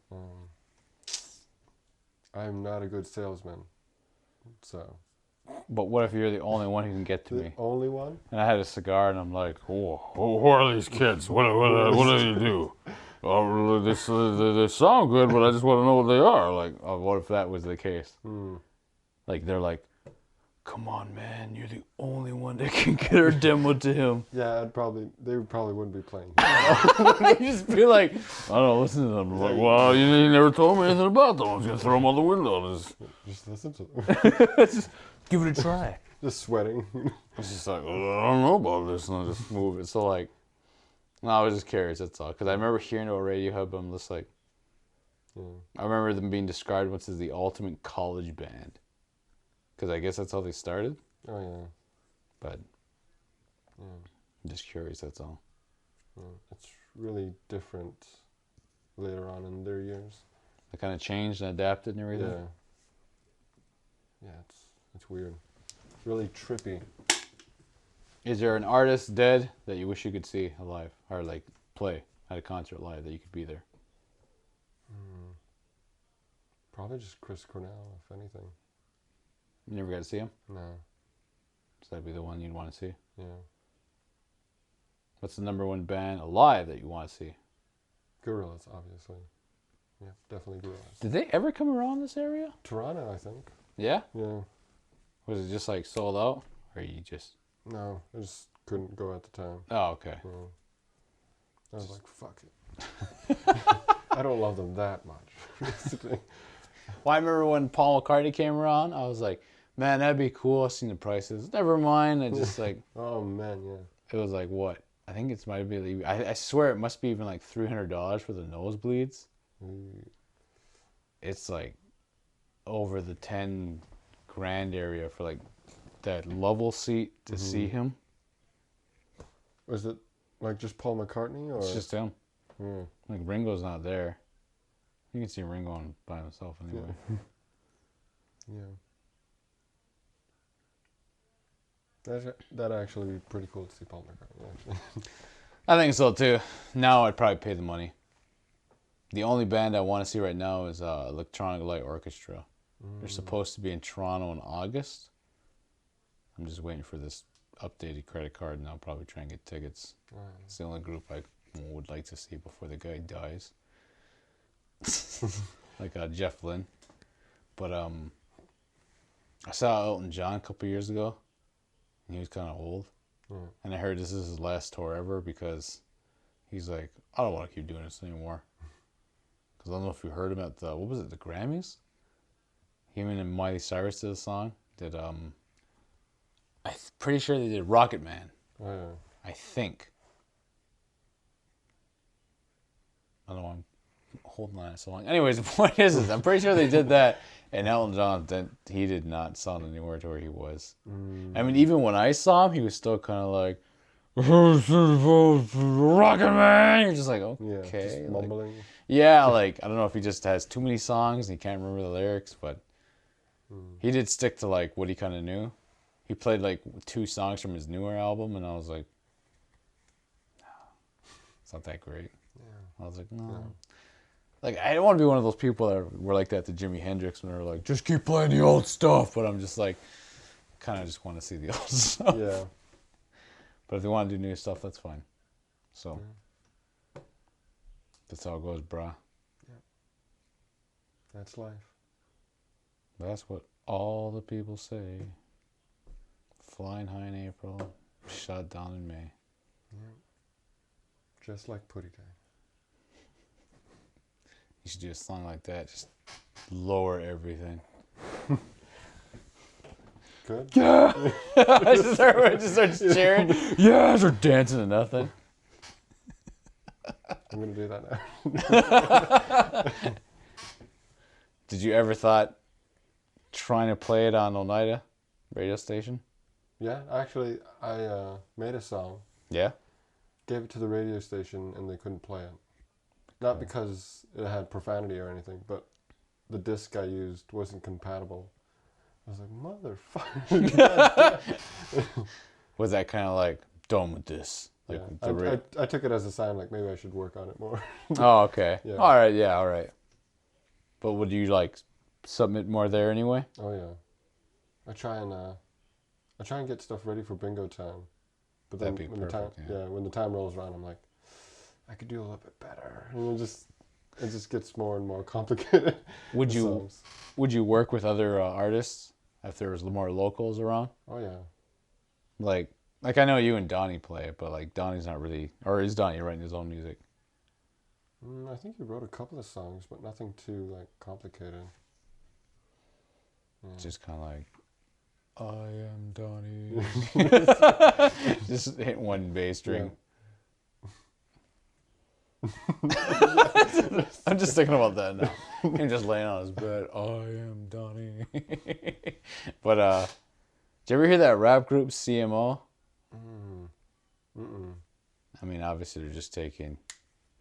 I'm not a good salesman, so. But what if you're the only one who can get to The me? only one? And I had a cigar, and I'm like, oh, who are these kids? What do they do? Oh, they sound good, but I just want to know what they are. Like, what if that was the case? Like, they're like, come on, man, you're the only one that can get our demo to him. Yeah, they probably wouldn't be playing. They just be like, I don't know, listen to them. I'm like, well, you never told me anything about them. I was going to throw them out the window. Just listen to them. Just give it a try. Just sweating. It's just like, well, I don't know about this, and I just move it. So, like, no, I was just curious, that's all. Because I remember hearing about Radiohead, but I'm just like, I remember them being described once as the ultimate college band. Because I guess that's how they started. Oh, yeah. But I'm just curious, that's all. It's really different later on in their years. They kind of changed and adapted and everything. Yeah. Yeah, it's weird. It's really trippy. Is there an artist dead that you wish you could see alive? Or, like, play at a concert live that you could be there? Probably just Chris Cornell, if anything. You never got to see him? No. So that'd be the one you'd want to see? Yeah. What's the number one band alive that you want to see? Gorillas, obviously. Yeah, definitely Gorillas. Did they ever come around this area? Toronto, I think. Yeah? Yeah. Was it just, like, sold out? Or you just... No, I just couldn't go at the time. Oh, okay. I was like, fuck it. I don't love them that much, basically. Well, I remember when Paul McCartney came around, I was like, man, that'd be cool. I've seen the prices. Never mind. I just like... Oh, man, yeah. It was like, what? I think it might be... I swear it must be even like $300 for the nosebleeds. It's like over the 10 grand area for like that level seat to see him. Was it like just Paul McCartney? Or? It's just him. Yeah. Like Ringo's not there. You can see Ringo on by himself anyway. Yeah. That'd actually be pretty cool to see Paul McCartney, actually. I think so too. Now I'd probably pay the money. The only band I want to see right now is Electronic Light Orchestra. They're supposed to be in Toronto in August. I'm just waiting for this updated credit card, and I'll probably try and get tickets. It's the only group I would like to see before the guy dies. Like Jeff Lynne. But I saw Elton John a couple years ago. And he was kind of old. And I heard this is his last tour ever because he's like, I don't want to keep doing this anymore. Because I don't know if you heard him at the, what was it, the Grammys? Him and Miley Cyrus did a song. I'm pretty sure they did Rocket Man. Oh, yeah. I think. I don't know why I'm holding on it so long. Anyways, the point is I'm pretty sure they did that. And Elton John, he did not sound anywhere to where he was. I mean, even when I saw him, he was still kind of like, Rocket Man! You're just like, okay. Yeah, just mumbling. Yeah, like, I don't know if he just has too many songs and he can't remember the lyrics, but he did stick to, like, what he kind of knew. He played, like, 2 songs from his newer album, and I was like, no, it's not that great. Yeah. I was like, no. Yeah. Like, I don't want to be one of those people that were like that to Jimi Hendrix when they were like, just keep playing the old stuff. But I'm just like, kind of just want to see the old stuff. Yeah. But if they want to do new stuff, that's fine. So, that's how it goes, brah. Yeah. That's life. That's what all the people say. Flying high in April, shot down in May. Yeah. Just like Putty Guy. You should do a song like that. Just lower everything. Good? Yeah! I just start cheering. Yeah, I start dancing to nothing. I'm gonna do that now. Did you ever thought trying to play it on Oneida radio station? Yeah, actually, I made a song, Yeah. gave it to the radio station, and they couldn't play it. Not because it had profanity or anything, but the disc I used wasn't compatible. I was like, motherfucker. Was that kind of like, done with this? Like Yeah. I took it as a sign, like, maybe I should work on it more. Oh, okay. Yeah. All right, yeah, all right. But would you like submit more there anyway? Oh, yeah. I try and get stuff ready for bingo time. But then That'd be when perfect, the time when the time rolls around, I'm like, I could do a little bit better. And it just gets more and more complicated. Would the you songs. would you work with other artists if there was more locals around? Oh, yeah. Like I know you and Donnie play it, but like Donnie's not really, or is Donnie writing his own music? I think he wrote a couple of songs, but nothing too like complicated. Yeah. Just kind of like, I am Donnie. Just hit one bass string. Yeah. I'm just thinking about that now. Him just laying on his bed. I am Donnie. But did you ever hear that rap group CMO? I mean, obviously they're just taking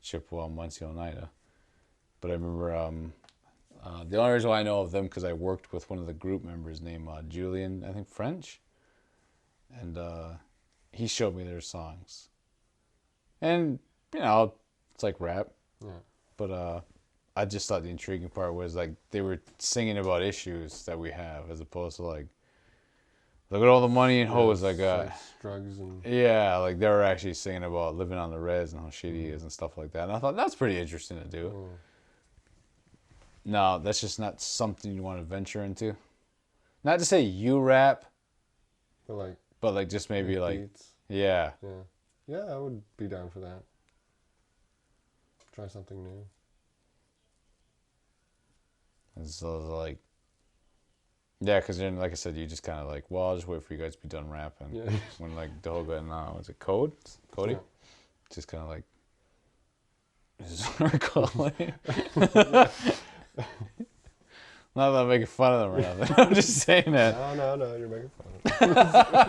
Chippewa, Muncie, Oneida. But I remember the only reason why I know of them because I worked with one of the group members named Julian, I think French, and he showed me their songs. And you know, it's like rap. Yeah. But I just thought the intriguing part was like they were singing about issues that we have, as opposed to like, look at all the money and hoes I got. Sex, drugs, and Yeah, like they were actually singing about living on the res and how shitty he is and stuff like that. And I thought that's pretty interesting to do. No, that's just not something you want to venture into. Not to say you rap, but like just maybe like beats. Yeah. Yeah, I would be down for that. Try something new. And so like, yeah, because then like I said, you just kind of like, well, I'll just wait for you guys to be done rapping. Yeah. When like the whole guy now, is it Cody? Yeah. Just kind of like, this is what we're calling it. Not that I'm making fun of them or nothing. I'm just saying that. No, you're making fun of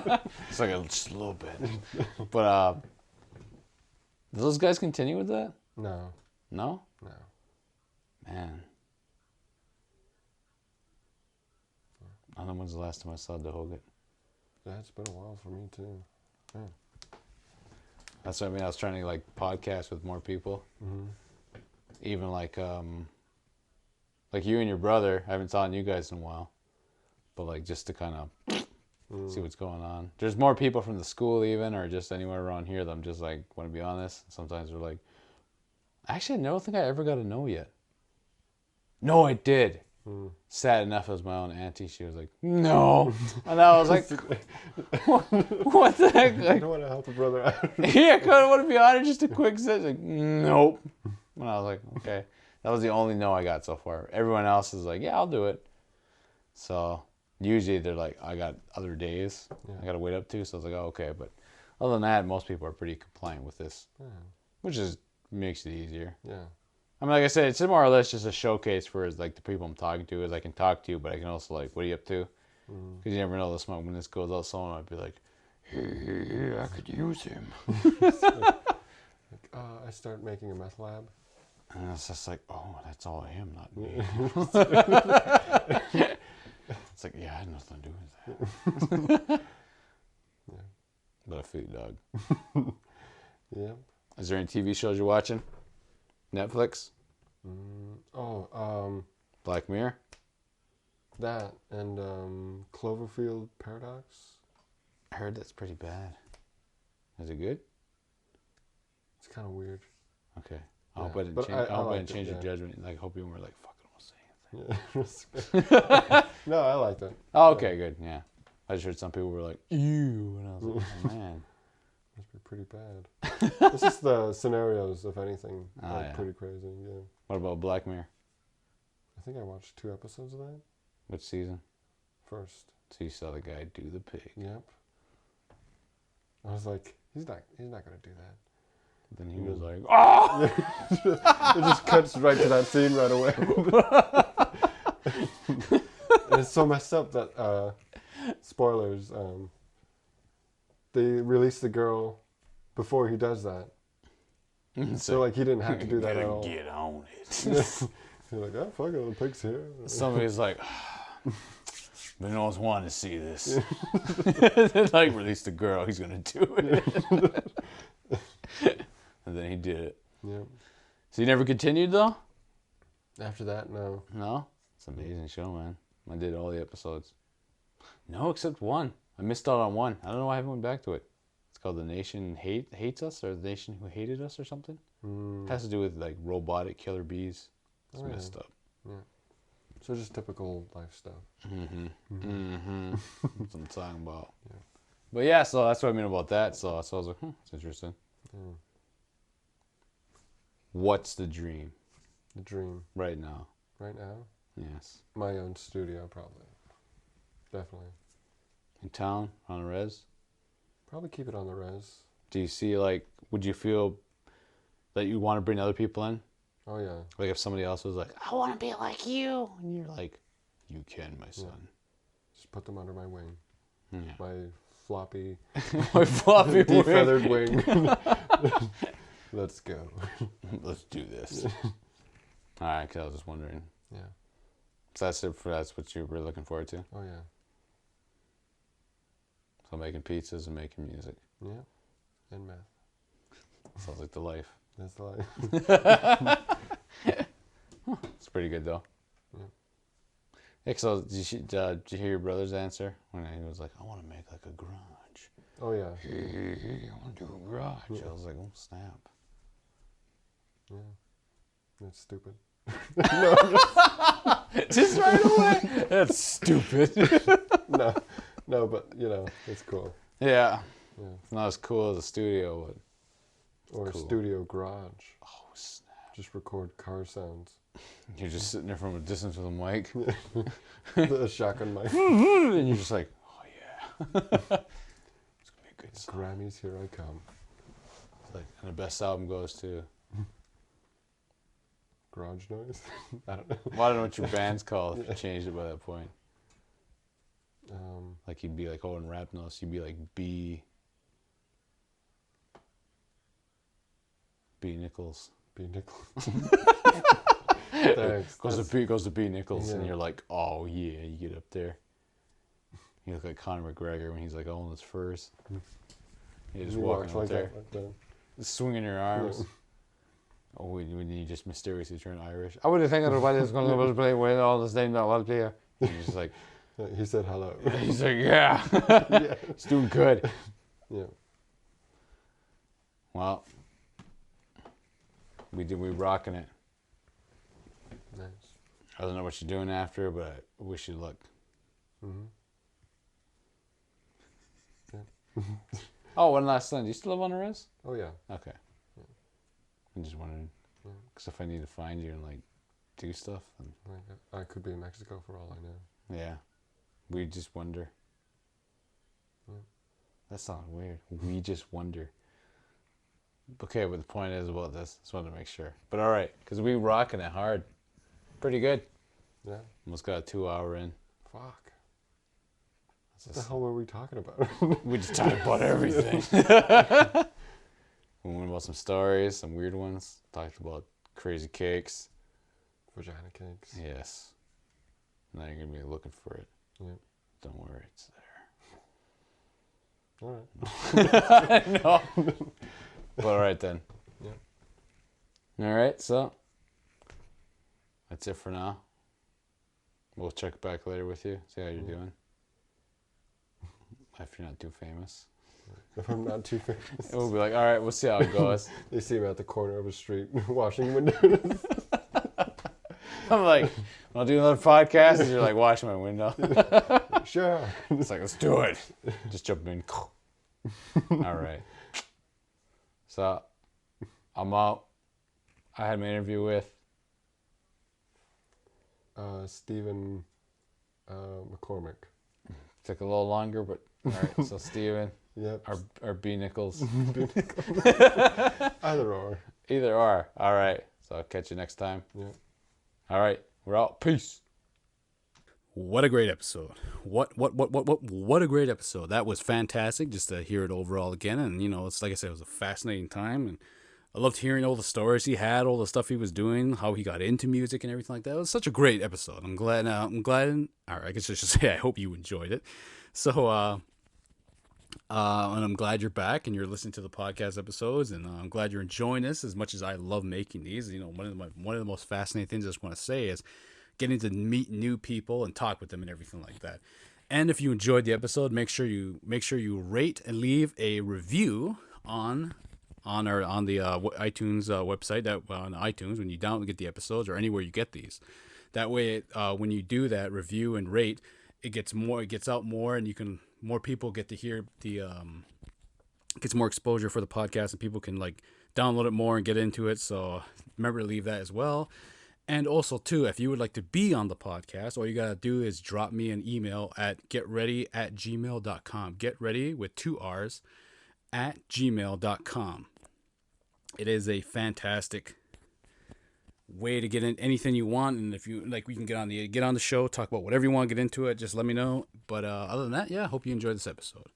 it. It's like just a little bit. But do those guys continue with that? No. No? No. Man. I don't know when's the last time I saw DeHogan. Yeah, it's been a while for me too. Yeah. That's what I mean. I was trying to like podcast with more people. Mm-hmm. Even like you and your brother. I haven't talked to you guys in a while. But like just to kind of see what's going on. There's more people from the school even, or just anywhere around here that I'm just like, want to be honest. Sometimes they're like, actually, I don't think I ever got to know yet. No, I did. Sad enough, it was my own auntie. She was like, no. And I was like, what the heck? Like, I don't want to help a brother out. yeah, I want to be honest, just a quick sentence. Like, nope. And I was like, okay. That was the only no I got so far. Everyone else is like, yeah, I'll do it. So usually they're like, I got other days I got to wait up to. So I was like, oh, okay. But other than that, most people are pretty compliant with this, which is makes it easier. Yeah. I mean, like I said, it's more or less just a showcase for like the people I'm talking to. Is I can talk to you, but I can also like, what are you up to? Because you never know this month when this goes out, someone might be like, hey, I could use him. I start making a meth lab. And it's just like, oh, that's all I am, not me. It's like, yeah, I had nothing to do with that. Yeah. But I feel you, dog. Yeah. Is there any TV shows you're watching? Netflix? Black Mirror? That and Cloverfield Paradox. I heard that's pretty bad. Is it good? It's kind of weird. Okay. I hope I didn't change your judgment. Like, I hope you were like, fuck it, I won't say anything. Yeah. No, I liked it. Oh, okay, good. Yeah. I just heard some people were like, ew. And I was like, oh, man. Must be pretty bad. It's just the scenarios, if anything, are pretty crazy. Yeah. What about Black Mirror? I think I watched 2 episodes of that. Which season? First. So you saw the guy do the pig. Yep. I was like, he's not gonna do that. Then he was like, "Oh!" It just cuts right to that scene right away. And it's so messed up that spoilers. They release the girl before he does that. So like he didn't have to do that at all. Get on it. You're like, oh fuck it, the pig's here. Somebody's like, but no one's wanting to see this. Like, release the girl. He's gonna do it. And then he did it. Yeah. So he never continued though. After that, no. No, it's an amazing show, man. I did all the episodes. No, except one. I missed out on one. I don't know why I haven't went back to it. It's called The Nation Hates Us, or The Nation Who Hated Us, or something. It has to do with like robotic killer bees. It's messed up. Yeah. So just typical life stuff. That's what I'm talking about. Yeah. But yeah, so that's what I mean about that. So I was like, it's interesting. Yeah. What's the dream? The dream. Right now. Right now? Yes. My own studio, probably. Definitely. In town, on a res? Probably keep it on the res. Do you see, like, would you feel that you want to bring other people in? Oh, yeah. Like if somebody else was like, I want to be like you. And you're like, you can, my son. Yeah. Just put them under my wing. Yeah. My floppy, My floppy defeathered wing. Let's go. Let's do this. All right, because I was just wondering. Yeah. So that's what you were looking forward to? Oh, yeah. So making pizzas and making music. Yeah. And math. Sounds like the life. That's the life. It's pretty good, though. Yeah. Yeah, so did you hear your brother's answer? When he was like, I want to make like a garage. Oh, yeah. I want to do a garage. Yeah. I was like, oh, snap. Yeah. That's stupid. Just right away. That's stupid. No, but it's cool. Yeah. Yeah. It's not as cool as a studio, but or cool. A studio garage. Oh, snap. Just record car sounds. You're just sitting there from a distance with a mic. The shotgun mic. And you're just like, oh yeah. It's gonna be a good song. Grammys, here I come. It's like, and the best album goes to Garage noise? I don't know. Well, I don't know what your band's called if you changed it by that point. Like you'd be like, oh, in rap notes, you'd be like B Nichols. B Nichols. Thanks. Goes to B Nichols, yeah. And you're like, oh yeah, you get up there. You look like Conor McGregor when he's like owning his furs. You're just walking up like there, that. swinging your arms. Yeah. Oh, when you just mysteriously turn Irish. I would have think everybody was going to play with all this name that was there. And you're just like, he said hello. He's like, yeah. Yeah. He's doing good. Yeah. Well, we rocking it. Nice. I don't know what you're doing after, but I wish you luck. Mm-hmm. Yeah. Oh, one last thing. Do you still live on the res? Oh, yeah. Okay. Yeah. I'm just wondering. Because if I need to find you and, like, do stuff, then... I could be in Mexico for all I know. Yeah. We just wonder. Yeah. That sounds weird. We just wonder. Okay, but the point is about this. Just wanted to make sure. But all right, because we rocking it hard. Pretty good. Yeah. Almost got a 2 hour in. Fuck. What the hell were we talking about? We just talked about everything. We went about some stories, some weird ones. Talked about crazy cakes. Vagina cakes. Yes. Now you're going to be looking for it. Yeah. Don't worry, it's there. All right. No. But all right then. Yeah. All right, so that's it for now. We'll check back later with you, see how you're doing. If you're not too famous. If I'm not too famous. We'll be like, all right, we'll see how it goes. They see me at the corner of a street washing windows. I'm like, I'll do another podcast, and you're like, washing my window. Sure. It's like, let's do it. Just jump in. All right. So, I'm out. I had my interview with Stephen McCormick. Took a little longer, but All right. So Steven Yep. or B Nichols. Either or. Either or. All right. So I'll catch you next time. Yeah. All right. We're out. Peace. What a great episode. What a great episode. That was fantastic just to hear it overall again. And, you know, it's like I said, it was a fascinating time. And I loved hearing all the stories he had, all the stuff he was doing, how he got into music and everything like that. It was such a great episode. I'm glad, or I guess I should say, I hope you enjoyed it. So, and I'm glad you're back and you're listening to the podcast episodes, and I'm glad you're enjoying this as much as I love making these. You know, one of the most fascinating things I just want to say is getting to meet new people and talk with them and everything like that. And if you enjoyed the episode, make sure you rate and leave a review on the iTunes website, that on iTunes when you get the episodes or anywhere you get these. That way, when you do that review and rate, it gets out more, and more people get to hear gets more exposure for the podcast, and people can like download it more and get into it. So remember to leave that as well. And also, too, if you would like to be on the podcast, all you got to do is drop me an email at getready@gmail.com. GetReady with 2 R's @gmail.com. It is a fantastic way to get in anything you want. And if you like, we can get on the show, talk about whatever you want, get into it. Just let me know. But other than that, yeah, I hope you enjoyed this episode.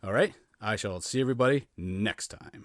All right. I shall see everybody next time.